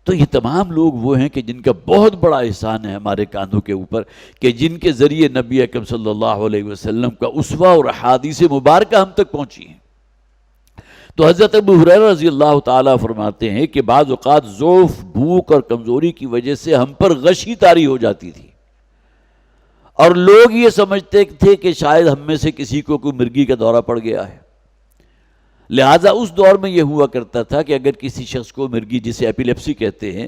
S1: تو یہ تمام لوگ وہ ہیں کہ جن کا بہت بڑا احسان ہے ہمارے کاندھوں کے اوپر، کہ جن کے ذریعے نبی اکرم صلی اللہ علیہ وسلم کا اسوہ اور احادیث مبارکہ ہم تک پہنچی ہیں۔ تو حضرت ابو ہریرہ رضی اللہ تعالیٰ فرماتے ہیں کہ بعض اوقات ضعف، بھوک اور کمزوری کی وجہ سے ہم پر غشی طاری ہو جاتی تھی، اور لوگ یہ سمجھتے تھے کہ شاید ہم میں سے کسی کو کوئی مرگی کا دورہ پڑ گیا ہے۔ لہٰذا اس دور میں یہ ہوا کرتا تھا کہ اگر کسی شخص کو مرگی، جسے ایپیلیپسی کہتے ہیں،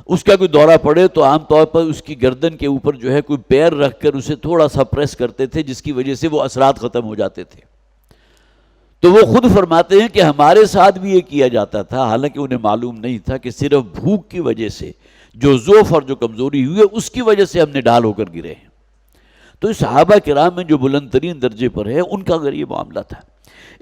S1: اس کا کوئی دورہ پڑے تو عام طور پر اس کی گردن کے اوپر جو ہے کوئی پیر رکھ کر اسے تھوڑا سا پریس کرتے تھے، جس کی وجہ سے وہ اثرات ختم ہو جاتے تھے۔ تو وہ خود فرماتے ہیں کہ ہمارے ساتھ بھی یہ کیا جاتا تھا، حالانکہ انہیں معلوم نہیں تھا کہ صرف بھوک کی وجہ سے جو ضعف اور جو کمزوری ہوئی ہے اس کی وجہ سے ہم نے ڈھال ہو کر گرے ہیں۔ تو صحابہ کرام میں جو بلند ترین درجے پر ہے ان کا اگر یہ معاملہ تھا۔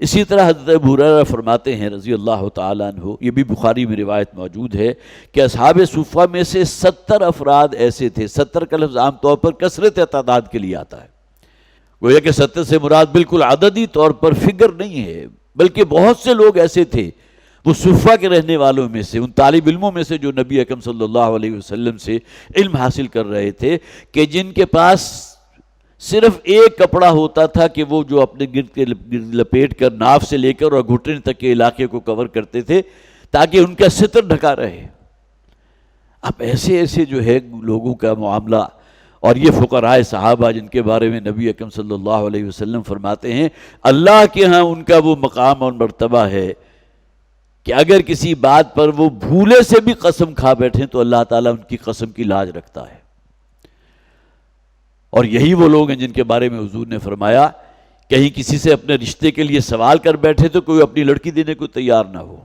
S1: اسی طرح حضرت ابو ہریرہ فرماتے ہیں رضی اللہ تعالیٰ عنہ، یہ بھی بخاری میں روایت موجود ہے کہ اصحاب صفہ میں سے 70 افراد ایسے تھے۔ 70 کا لفظ عام طور پر کثرت تعداد کے لیے آتا ہے، گویا کہ 70 سے مراد بالکل عددی طور پر فگر نہیں ہے، بلکہ بہت سے لوگ ایسے تھے وہ صفہ کے رہنے والوں میں سے، ان طالب علموں میں سے جو نبی اکرم صلی اللہ علیہ وسلم سے علم حاصل کر رہے تھے، کہ جن کے پاس صرف ایک کپڑا ہوتا تھا کہ وہ جو اپنے گرد کے لپیٹ کر ناف سے لے کر اور گھٹنے تک کے علاقے کو کور کرتے تھے تاکہ ان کا ستر ڈھکا رہے۔ اب ایسے جو ہے لوگوں کا معاملہ، اور یہ فقراء صحابہ جن کے بارے میں نبی اکرم صلی اللہ علیہ وسلم فرماتے ہیں اللہ کے ہاں ان کا وہ مقام اور مرتبہ ہے کہ اگر کسی بات پر وہ بھولے سے بھی قسم کھا بیٹھیں تو اللہ تعالیٰ ان کی قسم کی لاج رکھتا ہے۔ اور یہی وہ لوگ ہیں جن کے بارے میں حضور نے فرمایا کہیں کسی سے اپنے رشتے کے لیے سوال کر بیٹھے تو کوئی اپنی لڑکی دینے کو تیار نہ ہو،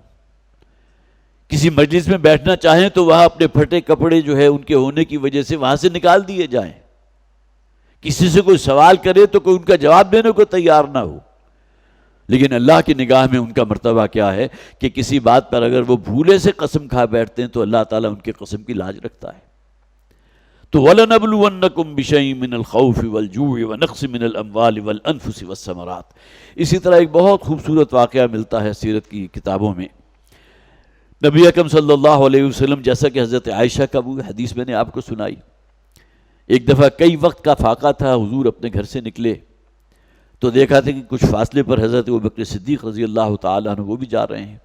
S1: کسی مجلس میں بیٹھنا چاہیں تو وہاں اپنے پھٹے کپڑے جو ہے ان کے ہونے کی وجہ سے وہاں سے نکال دیے جائیں، کسی سے کوئی سوال کرے تو کوئی ان کا جواب دینے کو تیار نہ ہو۔ لیکن اللہ کی نگاہ میں ان کا مرتبہ کیا ہے کہ کسی بات پر اگر وہ بھولے سے قسم کھا بیٹھتے ہیں تو اللہ تعالیٰ ان کی قسم کی لاج رکھتا ہے۔ تو وَلَنَبْلُوَنَّكُمْ بِشَيْءٍ مِّنَ الْخَوْفِ وَالْجُوعِ وَنَقْصٍ مِّنَ الْأَمْوَالِ وَالْأَنفُسِ وَالثَّمَرَاتِ۔ اسی طرح ایک بہت خوبصورت واقعہ ملتا ہے سیرت کی کتابوں میں۔ نبی اکرم صلی اللہ علیہ وسلم، جیسا کہ حضرت عائشہ کا وہ حدیث میں نے آپ کو سنائی، ایک دفعہ کئی وقت کا فاقہ تھا، حضور اپنے گھر سے نکلے تو دیکھا تھا کہ کچھ فاصلے پر حضرت ابوبکر صدیق رضی اللہ تعالیٰ عنہ وہ بھی جا رہے ہیں۔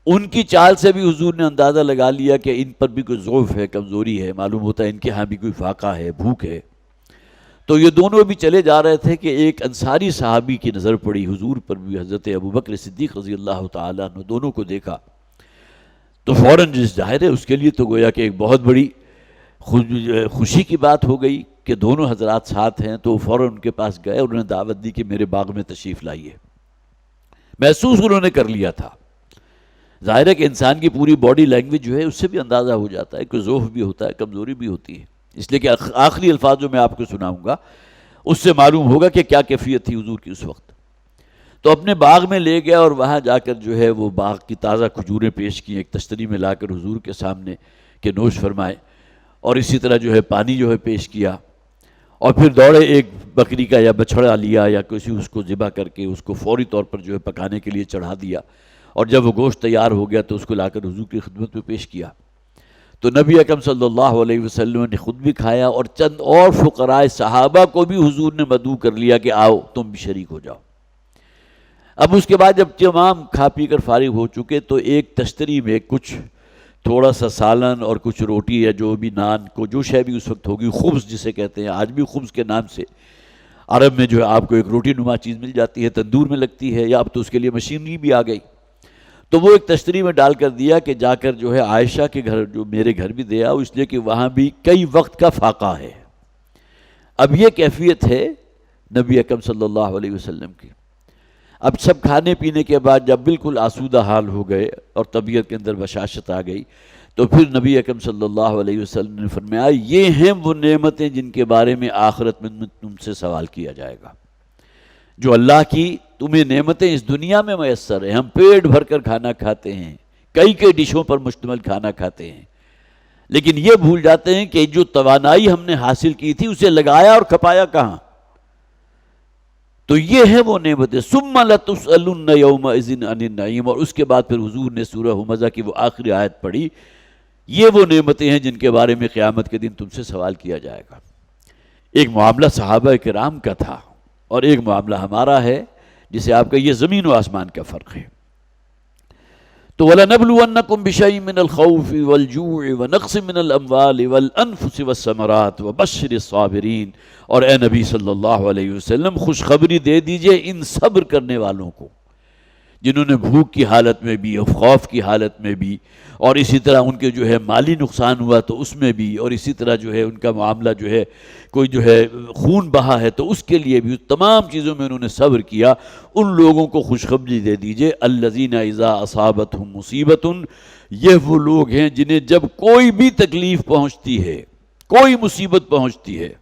S1: ان کی چال سے بھی حضور نے اندازہ لگا لیا کہ ان پر بھی کوئی ضعف ہے، کمزوری ہے، معلوم ہوتا ہے ان کے ہاں بھی کوئی فاقہ ہے، بھوک ہے۔ تو یہ دونوں بھی چلے جا رہے تھے کہ ایک انصاری صحابی کی نظر پڑی حضور پر بھی، حضرت ابوبکر صدیق رضی اللہ تعالیٰ عنہ، دونوں کو دیکھا تو فوراً ظاہر ہے اس کے لیے تو گویا کہ ایک بہت بڑی خوشی کی بات ہو گئی کہ دونوں حضرات ساتھ ہیں، تو فوراً ان کے پاس گئے اور انہوں نے دعوت دی کہ میرے باغ میں تشریف لائیے۔ محسوس انہوں نے کر لیا تھا، ظاہر ہے کہ انسان کی پوری باڈی لینگویج جو ہے اس سے بھی اندازہ ہو جاتا ہے کہ ضعف بھی ہوتا ہے، کمزوری بھی ہوتی ہے، اس لیے کہ آخری الفاظ جو میں آپ کو سناؤں گا اس سے معلوم ہوگا کہ کیا کیفیت تھی حضور کی اس وقت۔ تو اپنے باغ میں لے گیا اور وہاں جا کر جو ہے وہ باغ کی تازہ کھجوریں پیش کی، ایک تشتری میں لا کر حضور کے سامنے کہ نوش فرمائے، اور اسی طرح جو ہے پانی جو ہے پیش کیا، اور پھر دوڑے ایک بکری کا یا بچھڑا لیا یا کسی اس کو ذبح کر کے اس کو فوری طور پر جو ہے پکانے کے لیے چڑھا دیا، اور جب وہ گوشت تیار ہو گیا تو اس کو لا کر حضور کی خدمت میں پیش کیا۔ تو نبی اکرم صلی اللہ علیہ وسلم نے خود بھی کھایا، اور چند اور فقراء صحابہ کو بھی حضور نے مدعو کر لیا کہ آؤ تم بھی شریک ہو جاؤ۔ اب اس کے بعد جب تمام کھا پی کر فارغ ہو چکے تو ایک تشتری میں کچھ تھوڑا سا سالن اور کچھ روٹی یا جو بھی نان کو جو شے بھی اس وقت ہوگی، خبز جسے کہتے ہیں، آج بھی خبز کے نام سے عرب میں جو ہے آپ کو ایک روٹی نما چیز مل جاتی ہے، تندور میں لگتی ہے، یا اب تو اس کے لیے مشینری بھی آ گئی، تو وہ ایک تشتری میں ڈال کر دیا کہ جا کر جو ہے عائشہ کے گھر، جو میرے گھر بھی دیا، اس لیے کہ وہاں بھی کئی وقت کا فاقہ ہے۔ اب یہ کیفیت ہے نبی اکرم صلی اللہ علیہ وسلم کی۔ اب سب کھانے پینے کے بعد جب بالکل آسودہ حال ہو گئے اور طبیعت کے اندر بشاشت آ گئی، تو پھر نبی اکرم صلی اللہ علیہ وسلم نے فرمایا یہ ہیں وہ نعمتیں جن کے بارے میں آخرت میں تم سے سوال کیا جائے گا۔ جو اللہ کی تمہیں نعمتیں اس دنیا میں میسر ہیں، ہم پیٹ بھر کر کھانا کھاتے ہیں، کئی ڈشوں پر مشتمل کھانا کھاتے ہیں، لیکن یہ بھول جاتے ہیں کہ جو توانائی ہم نے حاصل کی تھی اسے لگایا اور کھپایا کہاں؟ تو یہ ہے وہ نعمتیں۔ ثم لتسألن یومئذ عن النعیم، اور اس کے بعد پھر حضور نے سورہ ھمزہ کی وہ آخری آیت پڑھی، یہ وہ نعمتیں ہیں جن کے بارے میں قیامت کے دن تم سے سوال کیا جائے گا۔ ایک معاملہ صحابہ کرام کا تھا اور ایک معاملہ ہمارا ہے، جسے آپ کا یہ زمین و آسمان کا فرق ہے۔ تو وَلَنَبْلُوَنَّكُمْ بِشَيْءٍ مِّنَ الْخَوْفِ وَالْجُوعِ وَنَقْصٍ مِّنَ الْأَمْوَالِ وَالْأَنفُسِ وَالثَّمَرَاتِ وَبَشِّرِ الصَّابِرِينَ، اور اے نبی صلی اللہ علیہ وسلم خوشخبری دے دیجئے ان صبر کرنے والوں کو جنہوں نے بھوک کی حالت میں بھی اور خوف کی حالت میں بھی، اور اسی طرح ان کے جو ہے مالی نقصان ہوا تو اس میں بھی، اور اسی طرح جو ہے ان کا معاملہ جو ہے کوئی جو ہے خون بہا ہے تو اس کے لیے بھی، تمام چیزوں میں انہوں نے صبر کیا، ان لوگوں کو خوشخبری دے دیجئے الذین اذا اصابتہم مصیبۃ، یہ وہ لوگ ہیں جنہیں جب کوئی بھی تکلیف پہنچتی ہے، کوئی مصیبت پہنچتی ہے،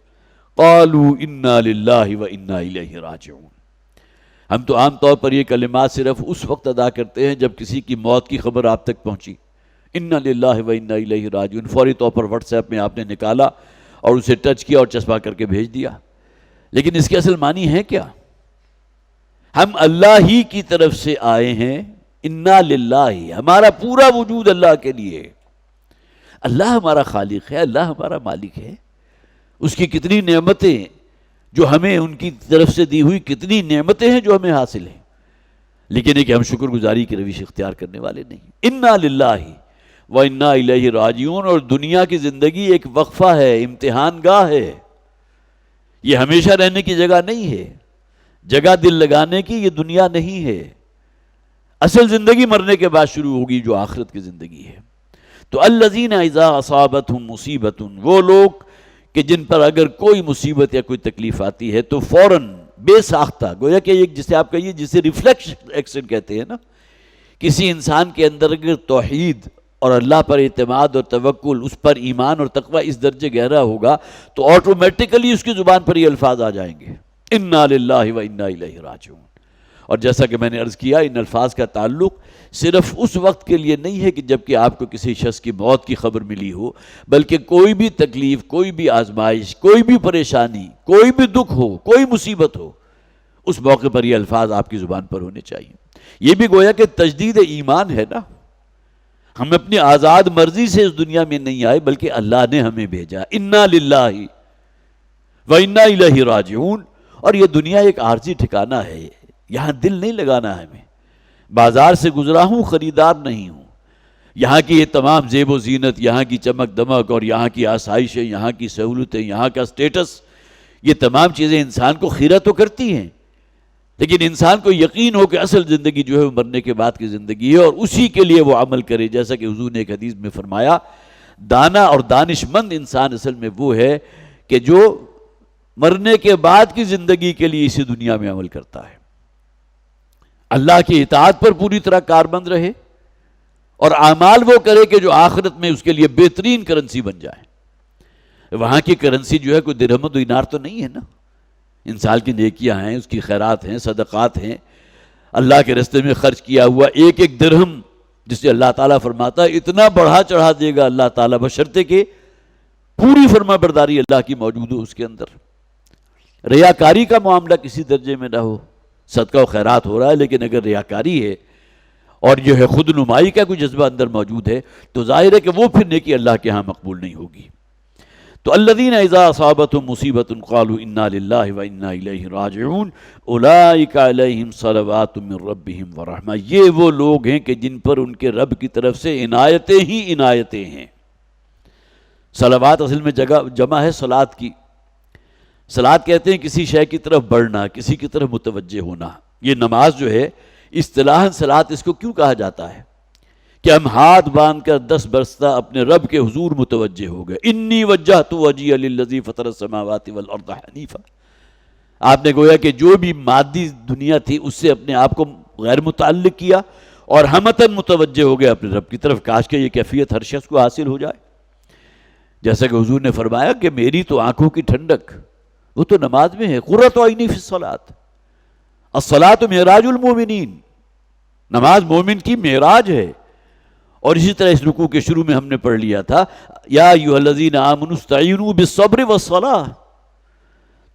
S1: قالوا انا للہ وانا الیہ راجعون۔ ہم تو عام طور پر یہ کلمات صرف اس وقت ادا کرتے ہیں جب کسی کی موت کی خبر آپ تک پہنچی، انا للہ وانا الیہ راجعون، فوری طور پر واٹس ایپ میں آپ نے نکالا اور اسے ٹچ کیا اور چسپاں کر کے بھیج دیا، لیکن اس کے اصل معنی ہے کیا؟ ہم اللہ ہی کی طرف سے آئے ہیں، انا للہ، ہمارا پورا وجود اللہ کے لیے، اللہ ہمارا خالق ہے، اللہ ہمارا مالک ہے، اس کی کتنی نعمتیں جو ہمیں ان کی طرف سے دی ہوئی، کتنی نعمتیں ہیں جو ہمیں حاصل ہیں، لیکن ایک ہم شکر گزاری کی روش اختیار کرنے والے نہیں۔ انا للہ وانا الیہ راجعون، اور دنیا کی زندگی ایک وقفہ ہے، امتحان گاہ ہے، یہ ہمیشہ رہنے کی جگہ نہیں ہے، جگہ دل لگانے کی یہ دنیا نہیں ہے، اصل زندگی مرنے کے بعد شروع ہوگی جو آخرت کی زندگی ہے۔ تو الذین اذا اصابتہم مصیبۃ، وہ لوگ کہ جن پر اگر کوئی مصیبت یا کوئی تکلیف آتی ہے تو فوراً بے ساختہ، گویا کہ ایک جسے آپ کہیے جسے ریفلیکس ایکشن کہتے ہیں نا، کسی انسان کے اندر اگر توحید اور اللہ پر اعتماد اور توکل، اس پر ایمان اور تقوی اس درجے گہرا ہوگا تو آٹومیٹیکلی اس کی زبان پر یہ الفاظ آ جائیں گے، انا للہ وانا الیہ راجعون۔ اور جیسا کہ میں نے عرض کیا، ان الفاظ کا تعلق صرف اس وقت کے لیے نہیں ہے کہ جب کہ آپ کو کسی شخص کی موت کی خبر ملی ہو، بلکہ کوئی بھی تکلیف، کوئی بھی آزمائش، کوئی بھی پریشانی، کوئی بھی دکھ ہو، کوئی مصیبت ہو، اس موقع پر یہ الفاظ آپ کی زبان پر ہونے چاہیے۔ یہ بھی گویا کہ تجدید ایمان ہے نا، ہم اپنی آزاد مرضی سے اس دنیا میں نہیں آئے بلکہ اللہ نے ہمیں بھیجا، انا للہ وانا الیہ راجعون۔ اور یہ دنیا ایک عارضی ٹھکانہ ہے، یہاں دل نہیں لگانا ہے ہمیں، بازار سے گزرا ہوں خریدار نہیں ہوں، یہاں کی یہ تمام زیب و زینت، یہاں کی چمک دمک اور یہاں کی آسائشیں، یہاں کی سہولتیں، یہاں کا سٹیٹس، یہ تمام چیزیں انسان کو خیرہ تو کرتی ہیں، لیکن انسان کو یقین ہو کہ اصل زندگی جو ہے وہ مرنے کے بعد کی زندگی ہے، اور اسی کے لیے وہ عمل کرے۔ جیسا کہ حضور نے ایک حدیث میں فرمایا، دانا اور دانش مند انسان اصل میں وہ ہے کہ جو مرنے کے بعد کی زندگی کے لیے اسی دنیا میں عمل کرتا ہے، اللہ کی اطاعت پر پوری طرح کاربند رہے اور اعمال وہ کرے کہ جو آخرت میں اس کے لیے بہترین کرنسی بن جائے۔ وہاں کی کرنسی جو ہے کوئی درہم و دینار تو نہیں ہے نا، انسان کی نیکیاں ہیں، اس کی خیرات ہیں، صدقات ہیں، اللہ کے راستے میں خرچ کیا ہوا ایک ایک درہم، جسے اللہ تعالیٰ فرماتا ہے اتنا بڑھا چڑھا دے گا اللہ تعالیٰ، بشرطے کہ پوری فرما برداری اللہ کی موجود ہو اس کے اندر۔ ریاکاری کا معاملہ کسی درجے میں نہ ہو، صدقہ و خیرات ہو رہا ہے لیکن اگر ریاکاری ہے اور جو ہے خود نمائی کا کوئی جذبہ اندر موجود ہے تو ظاہر ہے کہ وہ پھر نیکی اللہ کے ہاں مقبول نہیں ہوگی۔ تو الذین اذا اصابتهم مصیبۃ قالوا انا للہ وانا الیہ راجعون اولئک علیہم صلوات من ربہم ورحمہ، یہ وہ لوگ ہیں کہ جن پر ان کے رب کی طرف سے عنایتیں ہی عنایتیں ہیں۔ صلوات اصل میں جمع ہے صلاۃ کی۔ صلاۃ کہتے ہیں کسی شے کی طرف بڑھنا، کسی کی طرف متوجہ ہونا۔ یہ نماز جو ہے اصطلاحاً صلاۃ اس کو کیوں کہا جاتا ہے کہ ہم ہاتھ باندھ کر 10 برسہ اپنے رب کے حضور متوجہ ہو گئے۔ انی وجہت وجہی للذی فطر السماوات والارض حنیفا، آپ نے گویا کہ جو بھی مادی دنیا تھی اس سے اپنے آپ کو غیر متعلق کیا اور ہمتاً متوجہ ہو گئے اپنے رب کی طرف۔ کاش کہ یہ کیفیت ہر شخص کو حاصل ہو جائے، جیسا کہ حضور نے فرمایا کہ میری تو آنکھوں کی ٹھنڈک وہ تو نماز میں ہے، قرۃ عینی فی الصلاۃ، الصلاۃ معراج المومنین، نماز مومن کی معراج ہے۔ اور اسی طرح اس رکوع کے شروع میں ہم نے پڑھ لیا تھا یا ایھا الذین آمنوا استعینوا بالصبر والصلاۃ،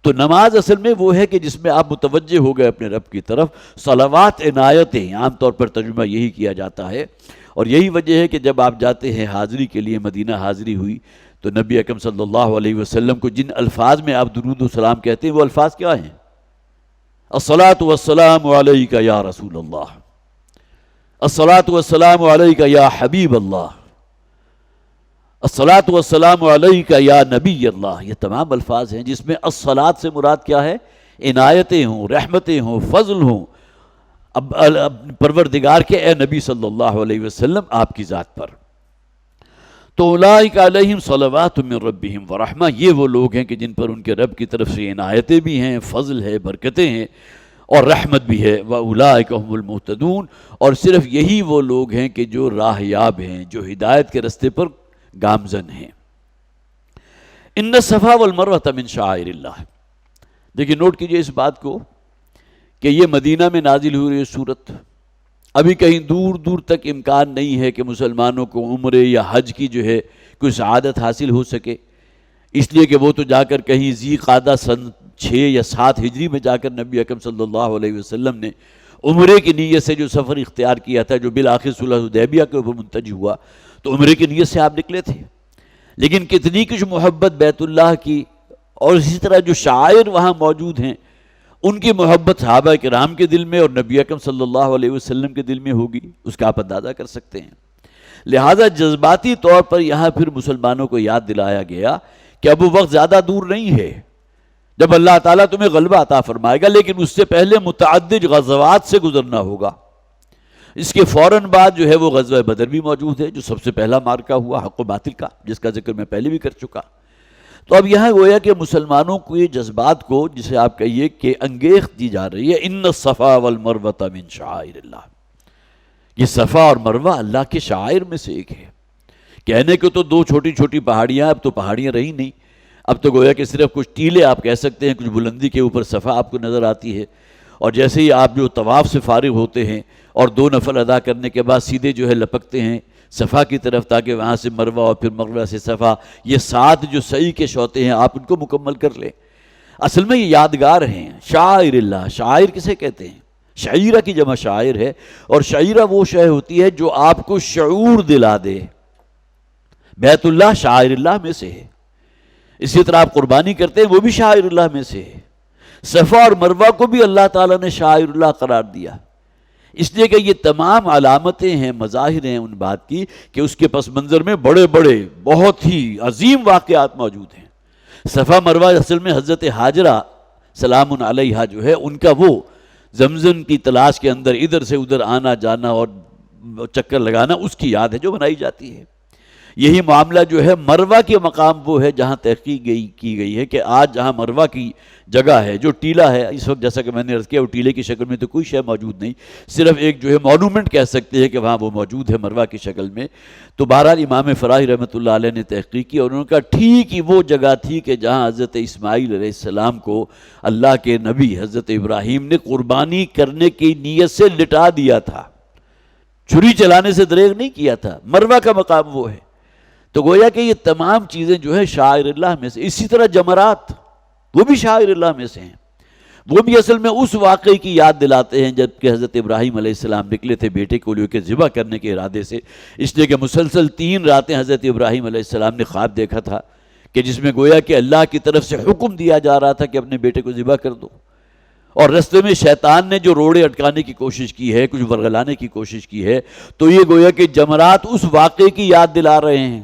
S1: تو نماز اصل میں وہ ہے کہ جس میں آپ متوجہ ہو گئے اپنے رب کی طرف۔ صلوات عنایتیں عام طور پر ترجمہ یہی کیا جاتا ہے، اور یہی وجہ ہے کہ جب آپ جاتے ہیں حاضری کے لیے، مدینہ حاضری ہوئی تو نبی اکرم صلی اللہ علیہ وسلم کو جن الفاظ میں آپ درود و سلام کہتے ہیں وہ الفاظ کیا ہیں؟ الصلاۃ والسلام علیک یا رسول اللہ، الصلاۃ والسلام علیک یا حبیب اللہ، الصلاۃ والسلام علیک یا نبی اللہ۔ یہ تمام الفاظ ہیں جس میں الصلاۃ سے مراد کیا ہے؟ عنایتیں ہوں، رحمتیں ہوں، فضل ہوں اب پروردگار کے اے نبی صلی اللہ علیہ وسلم آپ کی ذات پر۔ تو اولئک علیہم صلوات من ربہم ورحمہ، یہ وہ لوگ ہیں کہ جن پر ان کے رب کی طرف سے عنایتیں بھی ہیں، فضل ہے، برکتیں ہیں اور رحمت بھی ہے۔ وَأُولَٰئِكَ هُمُ الْمُهْتَدُونَ، اور صرف یہی وہ لوگ ہیں کہ جو راہ یاب ہیں، جو ہدایت کے رستے پر گامزن ہیں۔ ان الصفا والمروۃ من شعائر اللہ، دیکھیے نوٹ کیجئے اس بات کو کہ یہ مدینہ میں نازل ہوئی یہ صورت، ابھی کہیں دور دور تک امکان نہیں ہے کہ مسلمانوں کو عمرے یا حج کی جو ہے کوئی سعادت حاصل ہو سکے، اس لیے کہ وہ تو جا کر کہیں ذی قعدہ سن 6 یا 7 ہجری میں جا کر نبی اکرم صلی اللہ علیہ وسلم نے عمرے کی نیت سے جو سفر اختیار کیا تھا، جو بالآخر صلح حدیبیہ کے اوپر منتج ہوا، تو عمرے کی نیت سے آپ نکلے تھے۔ لیکن کتنی کچھ محبت بیت اللہ کی اور اسی طرح جو شاعر وہاں موجود ہیں ان کی محبت صحابہ کرام کے دل میں اور نبی اکرم صلی اللہ علیہ وسلم کے دل میں ہوگی، اس کا آپ اندازہ کر سکتے ہیں۔ لہٰذا جذباتی طور پر یہاں پھر مسلمانوں کو یاد دلایا گیا کہ اب وہ وقت زیادہ دور نہیں ہے جب اللہ تعالیٰ تمہیں غلبہ عطا فرمائے گا، لیکن اس سے پہلے متعدد غزوات سے گزرنا ہوگا۔ اس کے فوراً بعد جو ہے وہ غزوہ بدر بھی موجود ہے، جو سب سے پہلا معرکہ ہوا حق و باطل کا، جس کا ذکر میں پہلے بھی کر چکا۔ تو اب یہاں گویا کہ مسلمانوں کو یہ جذبات کو، جسے آپ کہیے کہ انگیخت دی جا رہی ہے، ان الصفا والمروۃ من شعائر اللہ، یہ صفا اور مروہ اللہ کے شعائر میں سے ایک ہے۔ کہنے کو تو 2 چھوٹی چھوٹی پہاڑیاں، اب تو پہاڑیاں رہی نہیں، اب تو گویا کہ صرف کچھ ٹیلے آپ کہہ سکتے ہیں، کچھ بلندی کے اوپر صفا آپ کو نظر آتی ہے، اور جیسے ہی آپ جو طواف سے فارغ ہوتے ہیں اور 2 نفل ادا کرنے کے بعد سیدھے جو ہے لپکتے ہیں صفا کی طرف، تاکہ وہاں سے مروہ اور پھر مروہ سے صفا، یہ 7 جو سعی کے شوطے ہیں آپ ان کو مکمل کر لیں۔ اصل میں یہ یادگار ہیں، شاعر اللہ۔ شاعر کسے کہتے ہیں؟ شعیرہ کی جمع شاعر ہے، اور شعیرہ وہ شے ہوتی ہے جو آپ کو شعور دلا دے۔ بیت اللہ شاعر اللہ میں سے ہے، اسی طرح آپ قربانی کرتے ہیں وہ بھی شاعر اللہ میں سے ہے۔ صفا اور مروہ کو بھی اللہ تعالیٰ نے شاعر اللہ قرار دیا، اس لیے کہ یہ تمام علامتیں ہیں، مظاہر ہیں ان بات کی کہ اس کے پس منظر میں بڑے بڑے بہت ہی عظیم واقعات موجود ہیں۔ صفا مروہ اصل میں حضرت ہاجرہ سلام علیہا جو ہے ان کا وہ زمزم کی تلاش کے اندر ادھر سے ادھر آنا جانا اور چکر لگانا، اس کی یاد ہے جو بنائی جاتی ہے۔ یہی معاملہ جو ہے مروہ کے مقام وہ ہے جہاں تحقیق کی گئی ہے کہ آج جہاں مروہ کی جگہ ہے، جو ٹیلہ ہے اس وقت، جیسا کہ میں نے عرض کیا، وہ ٹیلے کی شکل میں تو کوئی شے موجود نہیں، صرف ایک جو ہے مونومنٹ کہہ سکتے ہیں کہ وہاں وہ موجود ہے مروہ کی شکل میں۔ تو بہرحال امام فراہی رحمۃ اللہ علیہ نے تحقیق کی اور انہوں نے کہا ٹھیک ہی وہ جگہ تھی کہ جہاں حضرت اسماعیل علیہ السلام کو اللہ کے نبی حضرت ابراہیم نے قربانی کرنے کی نیت سے لٹا دیا تھا، چھری چلانے سے دریغ نہیں کیا تھا۔ مروہ کا مقام وہ ہے۔ تو گویا کہ یہ تمام چیزیں جو ہے شاعر اللہ میں سے۔ اسی طرح جمرات، وہ بھی شاعر اللہ میں سے ہیں. وہ بھی اصل میں اس واقعے کی یاد دلاتے ہیں جب کہ حضرت ابراہیم علیہ السلام نکلے تھے بیٹے کو لے کے ذبح کرنے کے ارادے سے، اس لیے کہ مسلسل 3 راتیں حضرت ابراہیم علیہ السلام نے خواب دیکھا تھا کہ جس میں گویا کہ اللہ کی طرف سے حکم دیا جا رہا تھا کہ اپنے بیٹے کو ذبح کر دو، اور رستے میں شیطان نے جو روڑے اٹکانے کی کوشش کی ہے، کچھ ورگلانے کی کوشش کی ہے، تو یہ گویا کہ جمرات اس واقعے کی یاد دلا رہے ہیں.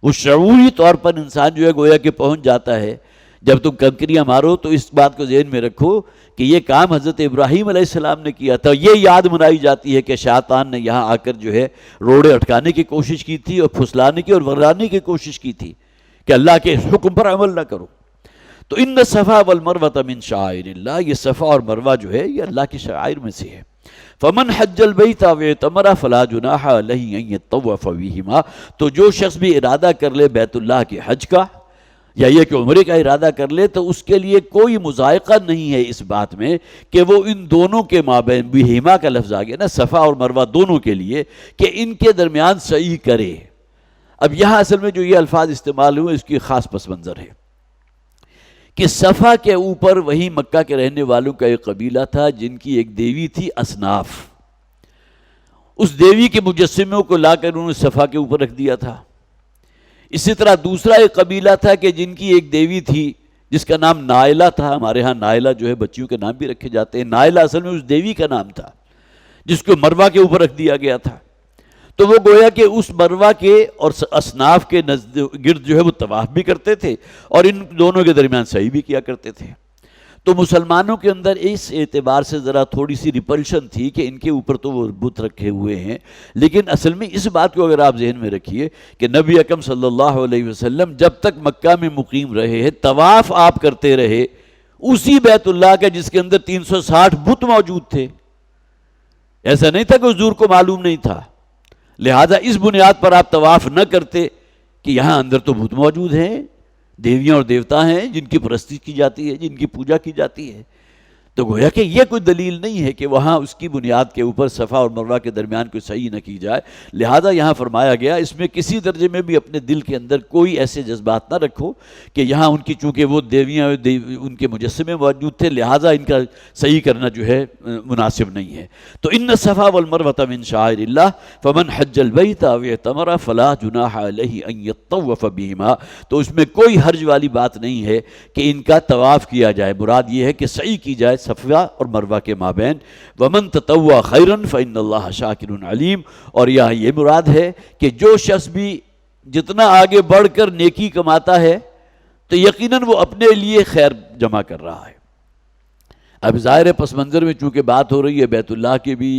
S1: وہ شعوری طور پر انسان جو ہے گویا کہ پہنچ جاتا ہے. جب تم کنکریاں مارو تو اس بات کو ذہن میں رکھو کہ یہ کام حضرت ابراہیم علیہ السلام نے کیا تھا. یہ یاد منائی جاتی ہے کہ شیطان نے یہاں آ کر جو ہے روڑے اٹکانے کی کوشش کی تھی اور پھسلانے کی اور ورگلانے کی کوشش کی تھی کہ اللہ کے حکم پر عمل نہ کرو. تو ان الصفا والمروہ من شعائر اللہ، یہ صفا اور مروہ جو ہے یہ اللہ کی شعائر میں سے ہے. فمن حج البیت واعتمر فلا جناح علیہ ان یطوف بہما، تو جو شخص بھی ارادہ کر لے بیت اللہ کے حج کا یا یہ کہ عمرے کا ارادہ کر لے، تو اس کے لیے کوئی مضائقہ نہیں ہے اس بات میں کہ وہ ان دونوں کے مابین، بہما کا لفظ آ گیا نا، صفا اور مروہ دونوں کے لیے، کہ ان کے درمیان سعی کرے. اب یہاں اصل میں جو یہ الفاظ استعمال ہوئے اس کی خاص پس منظر ہے کہ صفا کے اوپر وہی مکہ کے رہنے والوں کا ایک قبیلہ تھا جن کی ایک دیوی تھی اصناف. اس دیوی کے مجسموں کو لا کر انہوں نے صفا کے اوپر رکھ دیا تھا. اسی طرح دوسرا ایک قبیلہ تھا کہ جن کی ایک دیوی تھی جس کا نام نائلہ تھا. ہمارے ہاں نائلہ جو ہے بچیوں کے نام بھی رکھے جاتے ہیں. نائلہ اصل میں اس دیوی کا نام تھا جس کو مروہ کے اوپر رکھ دیا گیا تھا. تو وہ گویا کہ اس مروہ کے اور اصناف کے گرد جو ہے وہ طواف بھی کرتے تھے اور ان دونوں کے درمیان سعی بھی کیا کرتے تھے. تو مسلمانوں کے اندر اس اعتبار سے ذرا تھوڑی سی ریپلشن تھی کہ ان کے اوپر تو وہ بت رکھے ہوئے ہیں، لیکن اصل میں اس بات کو اگر آپ ذہن میں رکھیے کہ نبی اکرم صلی اللہ علیہ وسلم جب تک مکہ میں مقیم رہے ہیں طواف آپ کرتے رہے اسی بیت اللہ کا جس کے اندر 360 بت موجود تھے. ایسا نہیں تھا کہ حضور کو معلوم نہیں تھا، لہذا اس بنیاد پر آپ طواف نہ کرتے کہ یہاں اندر تو بت موجود ہیں، دیویاں اور دیوتا ہیں جن کی پرستش کی جاتی ہے، جن کی پوجا کی جاتی ہے. تو گویا کہ یہ کوئی دلیل نہیں ہے کہ وہاں اس کی بنیاد کے اوپر صفا اور مروہ کے درمیان کوئی صحیح نہ کی جائے. لہذا یہاں فرمایا گیا اس میں کسی درجے میں بھی اپنے دل کے اندر کوئی ایسے جذبات نہ رکھو کہ یہاں ان کی چونکہ وہ دیویاں ان کے مجسمے موجود تھے لہذا ان کا صحیح کرنا جو ہے مناسب نہیں ہے. تو ان الصفا والمروہ من شعائر اللہ فمن حج البیت او اعتمر فلا جناح علیہ ان یطوف بہما. تو اس میں کوئی حرج والی بات نہیں ہے کہ ان کا طواف کیا جائے، مراد یہ ہے کہ صحیح کی جائے صفا اور مروہ کے مابین. ومن تطوع خیرا فإن اللہ شاکر علیم. اور یہاں یہ مراد ہے کہ جو شخص بھی جتنا آگے بڑھ کر نیکی کماتا ہے تو یقیناً وہ اپنے لیے خیر جمع کر رہا ہے. اب ظاہر پس منظر میں چونکہ بات ہو رہی ہے بیت اللہ کی بھی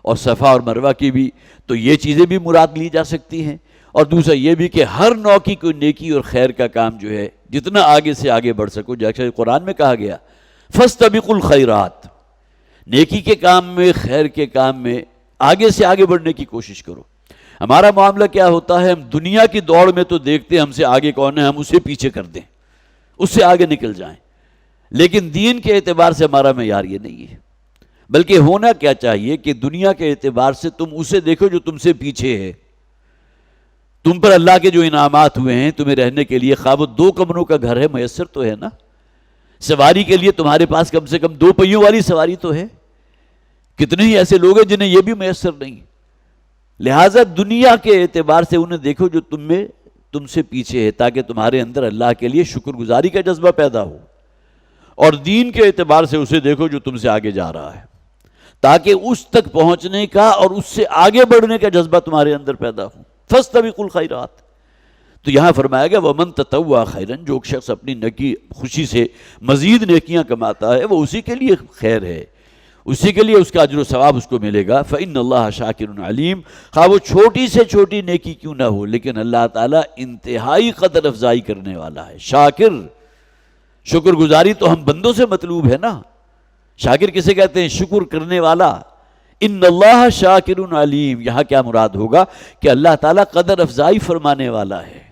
S1: اور صفا اور مروہ کی بھی، تو یہ چیزیں بھی مراد لی جا سکتی ہیں. اور دوسرا یہ بھی کہ ہر نوع کی کوئی نیکی اور خیر کا کام جو ہے جتنا آگے سے آگے بڑھ سکو، جیسے قرآن میں کہا گیا فاستبقوا الخیرات، نیکی کے کام میں، خیر کے کام میں آگے سے آگے بڑھنے کی کوشش کرو. ہمارا معاملہ کیا ہوتا ہے، ہم دنیا کی دوڑ میں تو دیکھتے ہیں ہم سے آگے کون ہے، ہم اسے پیچھے کر دیں، اس سے آگے نکل جائیں. لیکن دین کے اعتبار سے ہمارا معیار یہ نہیں ہے، بلکہ ہونا کیا چاہیے کہ دنیا کے اعتبار سے تم اسے دیکھو جو تم سے پیچھے ہے. تم پر اللہ کے جو انعامات ہوئے ہیں تمہیں رہنے کے لیے، خواہ وہ 2 کمروں کا گھر ہے میسر تو ہے نا، سواری کے لیے تمہارے پاس کم سے کم 2 پہیوں والی سواری تو ہے. کتنے ہی ایسے لوگ ہیں جنہیں یہ بھی میسر نہیں. لہٰذا دنیا کے اعتبار سے انہیں دیکھو جو تم سے پیچھے ہے، تاکہ تمہارے اندر اللہ کے لیے شکر گزاری کا جذبہ پیدا ہو. اور دین کے اعتبار سے اسے دیکھو جو تم سے آگے جا رہا ہے، تاکہ اس تک پہنچنے کا اور اس سے آگے بڑھنے کا جذبہ تمہارے اندر پیدا ہو. فاستبقوا الخیرات. تو یہاں فرمایا گیا ومن تطوع خیرا، جو شخص اپنی نیکی خوشی سے مزید نیکیاں کماتا ہے وہ اسی کے لیے خیر ہے، اسی کے لیے اس کا اجر و ثواب اس کو ملے گا. فإن اللہ شاکر علیم. خواہ وہ چھوٹی سے چھوٹی نیکی کیوں نہ ہو لیکن اللہ تعالیٰ انتہائی قدر افزائی کرنے والا ہے. شاکر، شکر گزاری تو ہم بندوں سے مطلوب ہے نا. شاکر کسے کہتے ہیں؟ شکر کرنے والا. ان اللہ شاکر علیم. یہاں کیا مراد ہوگا کہ اللہ تعالیٰ قدر افزائی فرمانے والا ہے.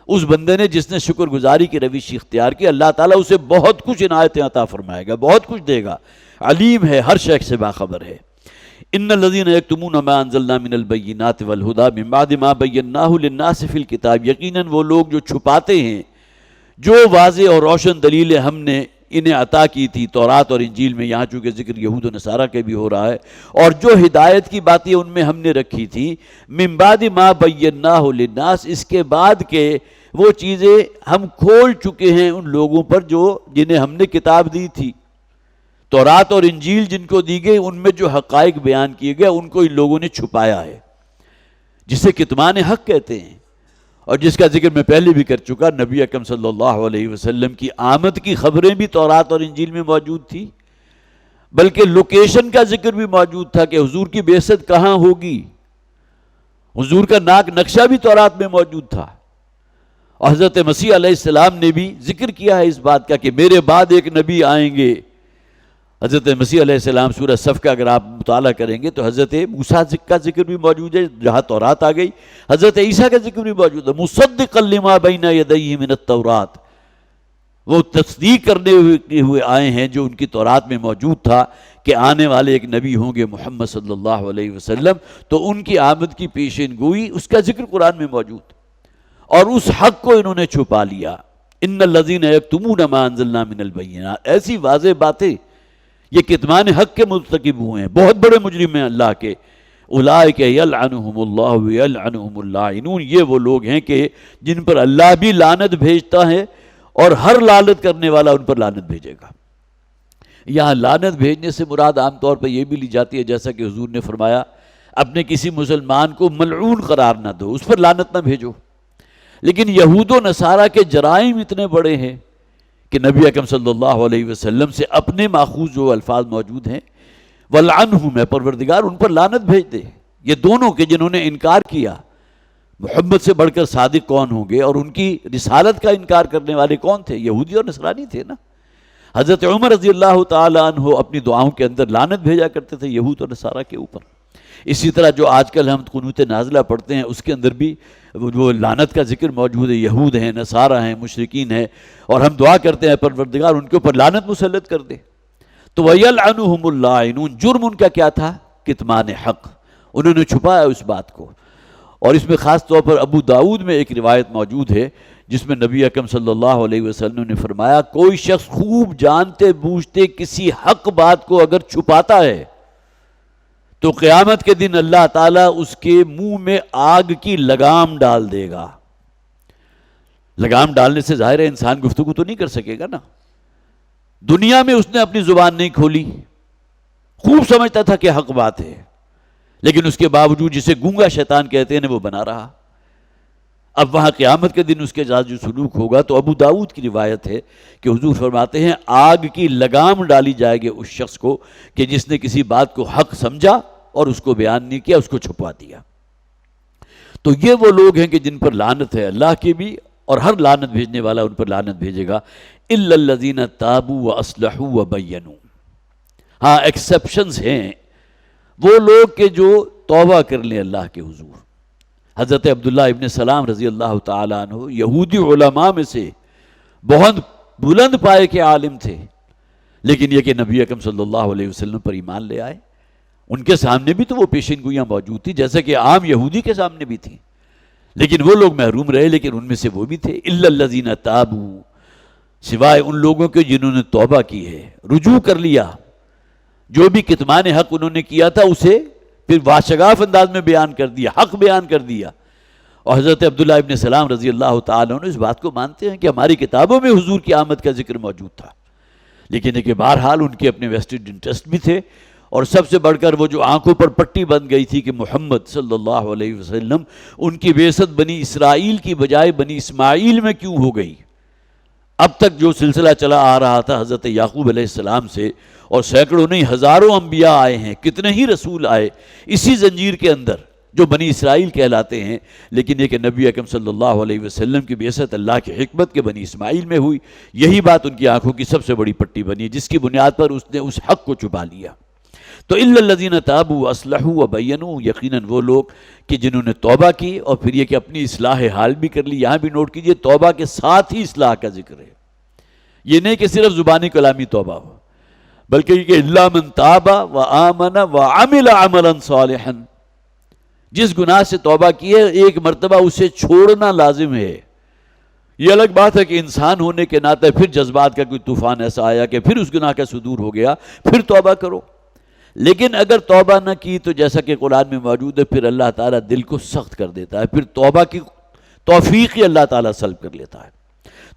S1: اس بندے نے جس نے شکر گزاری کی روش اختیار کی، اللہ تعالیٰ اسے بہت کچھ عنایتیں عطا فرمائے گا، بہت کچھ دے گا. علیم ہے، ہر شے سے باخبر ہے. ان الذین یکتمون ما انزلنا من البینات والہدی من بعد ما بیناہ للناس فی الکتاب. یقیناً وہ لوگ جو چھپاتے ہیں جو واضح اور روشن دلیلیں ہم نے انہیں عطا کی تھی تورات اور انجیل میں، یہاں چونکہ ذکر یہود و نصارہ کے بھی ہو رہا ہے، اور جو ہدایت کی باتیں ان میں ہم نے رکھی تھی، من بعد ما بیناہ للناس، اس کے بعد کہ وہ چیزیں ہم کھول چکے ہیں ان لوگوں پر جنہیں ہم نے کتاب دی تھی۔ تورات اور انجیل جن کو دی گئی، ان میں جو حقائق بیان کیے گئے ان کو ان لوگوں نے چھپایا ہے، جسے کتمان حق کہتے ہیں، اور جس کا ذکر میں پہلے بھی کر چکا۔ نبی اکرم صلی اللہ علیہ وسلم کی آمد کی خبریں بھی تورات اور انجیل میں موجود تھی، بلکہ لوکیشن کا ذکر بھی موجود تھا کہ حضور کی بعثت کہاں ہوگی۔ حضور کا نقشہ بھی تورات میں موجود تھا، اور حضرت مسیح علیہ السلام نے بھی ذکر کیا ہے اس بات کا کہ میرے بعد ایک نبی آئیں گے۔ حضرت مسیح علیہ السلام سورہ صف کا اگر آپ مطالعہ کریں گے تو حضرت موسیٰ کا ذکر بھی موجود ہے جہاں تورات آ گئی، حضرت عیسیٰ کا ذکر بھی موجود ہے، مصدقا لما بین یدیہ من التورات، وہ تصدیق کرنے ہوئے آئے ہیں جو ان کی تورات میں موجود تھا کہ آنے والے ایک نبی ہوں گے محمد صلی اللہ علیہ وسلم، تو ان کی آمد کی پیشین گوئی اس کا ذکر قرآن میں موجود، اور اس حق کو انہوں نے چھپا لیا۔ ان الذین یکتمون ما انزلنا من البینات، ایسی واضح باتیں، یہ کتمان حق کے مرتکب ہوئے ہیں، بہت بڑے مجرم ہیں اللہ کے۔ اولئک یلعنہم اللہ ویلعنہم اللاعنون، یہ وہ لوگ ہیں کہ جن پر اللہ بھی لعنت بھیجتا ہے اور ہر لعنت کرنے والا ان پر لعنت بھیجے گا۔ یہاں لعنت بھیجنے سے مراد عام طور پر یہ بھی لی جاتی ہے جیسا کہ حضور نے فرمایا اپنے کسی مسلمان کو ملعون قرار نہ دو، اس پر لعنت نہ بھیجو، لیکن یہود و نصارہ کے جرائم اتنے بڑے ہیں کہ نبی اکرم صلی اللہ علیہ وسلم سے اپنے ماخوذ جو الفاظ موجود ہیں، وَلْعَنْهُمْ، پروردگار ان پر لعنت بھیج دے۔ یہ دونوں کے جنہوں نے انکار کیا، محمد سے بڑھ کر صادق کون ہوں گے، اور ان کی رسالت کا انکار کرنے والے کون تھے؟ یہودی اور نصرانی تھے نا۔ حضرت عمر رضی اللہ تعالیٰ عنہ اپنی دعاؤں کے اندر لعنت بھیجا کرتے تھے یہود اور نصارہ کے اوپر۔ اسی طرح جو آج کل ہم قنوت نازلہ پڑھتے ہیں اس کے اندر بھی وہ لعنت کا ذکر موجود ہے، یہود ہیں، نصارہ ہیں، مشرکین ہیں، اور ہم دعا کرتے ہیں پروردگار ان کے اوپر لعنت مسلط کر دے۔ تو وَيَلْعَنُهُمُ اللَّاعِنُونَ، جرم ان کا کیا تھا؟ کتمان حق، انہوں نے چھپایا اس بات کو۔ اور اس میں خاص طور پر ابو داؤد میں ایک روایت موجود ہے جس میں نبی اکرم صلی اللہ علیہ وسلم نے فرمایا، کوئی شخص خوب جانتے بوجھتے کسی حق بات کو اگر چھپاتا ہے تو قیامت کے دن اللہ تعالیٰ اس کے منہ میں آگ کی لگام ڈال دے گا۔ لگام ڈالنے سے ظاہر ہے انسان گفتگو تو نہیں کر سکے گا نا۔ دنیا میں اس نے اپنی زبان نہیں کھولی، خوب سمجھتا تھا کہ حق بات ہے، لیکن اس کے باوجود جسے گونگا شیطان کہتے ہیں وہ بنا رہا۔ اب وہاں قیامت کے دن اس کے ساتھ جو سلوک ہوگا، تو ابو داؤد کی روایت ہے کہ حضور فرماتے ہیں آگ کی لگام ڈالی جائے گی اس شخص کو کہ جس نے کسی بات کو حق سمجھا اور اس کو بیان نہیں کیا، اس کو چھپا دیا۔ تو یہ وہ لوگ ہیں کہ جن پر لعنت ہے اللہ کی بھی، اور ہر لعنت بھیجنے والا ان پر لعنت بھیجے گا۔ الا الذین تابوا واصلحوا وبینوا، ہاں ایکسیپشنز ہیں، وہ لوگ کہ جو توبہ کر لیں اللہ کے حضور۔ حضرت عبداللہ ابن سلام رضی اللہ تعالیٰ عنہ یہودی علماء میں سے بہت بلند پائے کے عالم تھے، لیکن یہ کہ نبی اکرم صلی اللہ علیہ وسلم پر ایمان لے آئے۔ ان کے سامنے بھی تو وہ پیشین گوئیاں موجود تھی جیسے کہ عام یہودی کے سامنے بھی تھی، لیکن وہ لوگ محروم رہے، لیکن ان میں سے وہ بھی تھے۔ الا الذین تابوا، سوائے ان لوگوں کے جنہوں نے توبہ کی ہے، رجوع کر لیا، جو بھی کتمان حق انہوں نے کیا تھا اسے پھر واشگاف انداز میں بیان کر دیا، حق بیان کر دیا۔ اور حضرت عبداللہ ابن سلام رضی اللہ تعالیٰ عنہ اس بات کو مانتے ہیں کہ ہماری کتابوں میں حضور کی آمد کا ذکر موجود تھا، لیکن یہ کہ بہرحال ان کے اپنے ویسٹڈ انٹرسٹ بھی تھے، اور سب سے بڑھ کر وہ جو آنکھوں پر پٹی بن گئی تھی کہ محمد صلی اللہ علیہ وسلم ان کی بعثت بنی اسرائیل کی بجائے بنی اسماعیل میں کیوں ہو گئی۔ اب تک جو سلسلہ چلا آ رہا تھا حضرت یعقوب علیہ السلام سے، اور سینکڑوں نہیں ہزاروں انبیاء آئے ہیں، کتنے ہی رسول آئے اسی زنجیر کے اندر جو بنی اسرائیل کہلاتے ہیں، لیکن یہ کہ نبی اکرم صلی اللہ علیہ وسلم کی بعثت اللہ کی حکمت کے بنی اسماعیل میں ہوئی، یہی بات ان کی آنکھوں کی سب سے بڑی پٹی بنی، جس کی بنیاد پر اس نے اس حق کو چھپا لیا۔ تو الا الذین تابوا واصلحوا وبینوا، یقیناً وہ لوگ کہ جنہوں نے توبہ کی اور پھر یہ کہ اپنی اصلاح حال بھی کر لی۔ یہاں بھی نوٹ کیجئے توبہ کے ساتھ ہی اصلاح کا ذکر ہے، یہ نہیں کہ صرف زبانی کلامی توبہ ہو، بلکہ یہ کہ الا من تاب وآمن وعمل عملا صالحا، جس گناہ سے توبہ کی ہے ایک مرتبہ اسے چھوڑنا لازم ہے، یہ الگ بات ہے کہ انسان ہونے کے ناطے پھر جذبات کا کوئی طوفان ایسا آیا کہ پھر اس گناہ کا صدور ہو گیا، پھر توبہ کرو. لیکن اگر توبہ نہ کی تو جیسا کہ قرآن میں موجود ہے پھر اللہ تعالیٰ دل کو سخت کر دیتا ہے، پھر توبہ کی توفیق ہی اللہ تعالیٰ سلب کر لیتا ہے.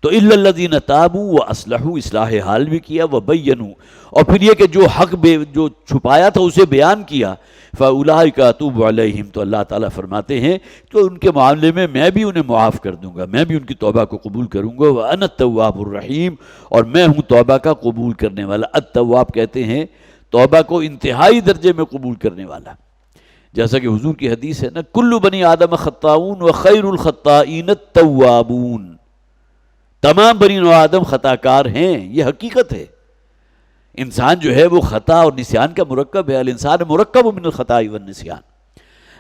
S1: تو الا الذین تابوا واصلحوا، اصلاح حال بھی کیا، وبینوا، اور پھر یہ کہ جو حق جو چھپایا تھا اسے بیان کیا، فاولئک اتوب علیہم، تو اللہ تعالیٰ فرماتے ہیں تو ان کے معاملے میں بھی انہیں معاف کر دوں گا، میں بھی ان کی توبہ کو قبول کروں گا. وانا التواب الرحیم، اور میں ہوں توبہ کا قبول کرنے والا. التواب کہتے ہیں توبہ کو انتہائی درجے میں قبول کرنے والا. جیسا کہ حضور کی حدیث ہے نا، کل بنی آدم خطاؤون وخیر الخطائین التوابون، تمام بنی نوع آدم خطا کار ہیں، یہ حقیقت ہے. انسان جو ہے وہ خطا اور نسیان کا مرکب ہے، الانسان مرکب من الخطاء والنسیان.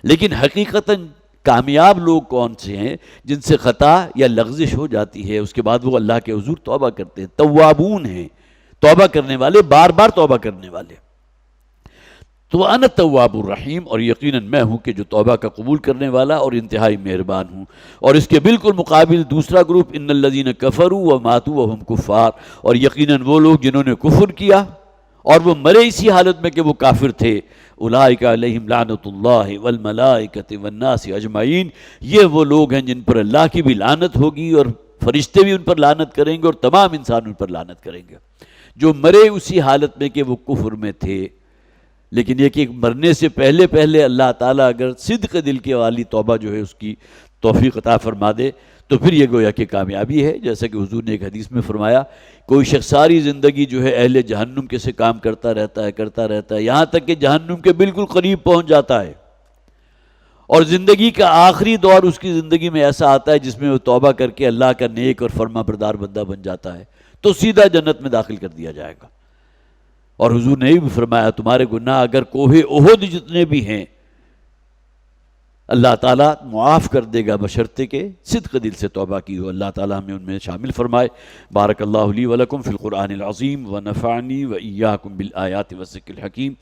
S1: لیکن حقیقتاً کامیاب لوگ کون سے ہیں؟ جن سے خطا یا لغزش ہو جاتی ہے اس کے بعد وہ اللہ کے حضور توبہ کرتے ہیں، توابون ہیں، توبہ کرنے والے، بار بار توبہ کرنے والے. تو انا التواب الرحیم، اور یقیناً میں ہوں کہ جو توبہ کا قبول کرنے والا اور انتہائی مہربان ہوں. اور اس کے بالکل مقابل دوسرا گروپ، ان الذین کفروا وماتوا وهم کفار، اور یقیناً وہ لوگ جنہوں نے کفر کیا اور وہ مرے اسی حالت میں کہ وہ کافر تھے. اولئک علیہم لعنۃ اللہ والملائکۃ والناس اجمعین، یہ وہ لوگ ہیں جن پر اللہ کی بھی لعنت ہوگی اور فرشتے بھی ان پر لعنت کریں گے اور تمام انسان ان پر لعنت کریں گے، جو مرے اسی حالت میں کہ وہ کفر میں تھے. لیکن یہ کہ مرنے سے پہلے اللہ تعالیٰ اگر صدق دل کے والی توبہ جو ہے اس کی توفیق عطا فرما دے تو پھر یہ گویا کہ کامیابی ہے. جیسا کہ حضور نے ایک حدیث میں فرمایا، کوئی شخص ساری زندگی جو ہے اہل جہنم کے سے کام کرتا رہتا ہے یہاں تک کہ جہنم کے بالکل قریب پہنچ جاتا ہے، اور زندگی کا آخری دور اس کی زندگی میں ایسا آتا ہے جس میں وہ توبہ کر کے اللہ کا نیک اور فرما بردار بندہ بن جاتا ہے تو سیدھا جنت میں داخل کر دیا جائے گا. اور حضور نے بھی فرمایا تمہارے گناہ اگر کوہ احد جتنے بھی ہیں اللہ تعالیٰ معاف کر دے گا بشرطے کہ صدق دل سے توبہ کی ہو. اللہ تعالیٰ ہمیں ان میں شامل فرمائے. بارک اللہ لی ولکم فی القرآن العظیم ونفعنی وإیاکم بالآیات والذکر الحکیم.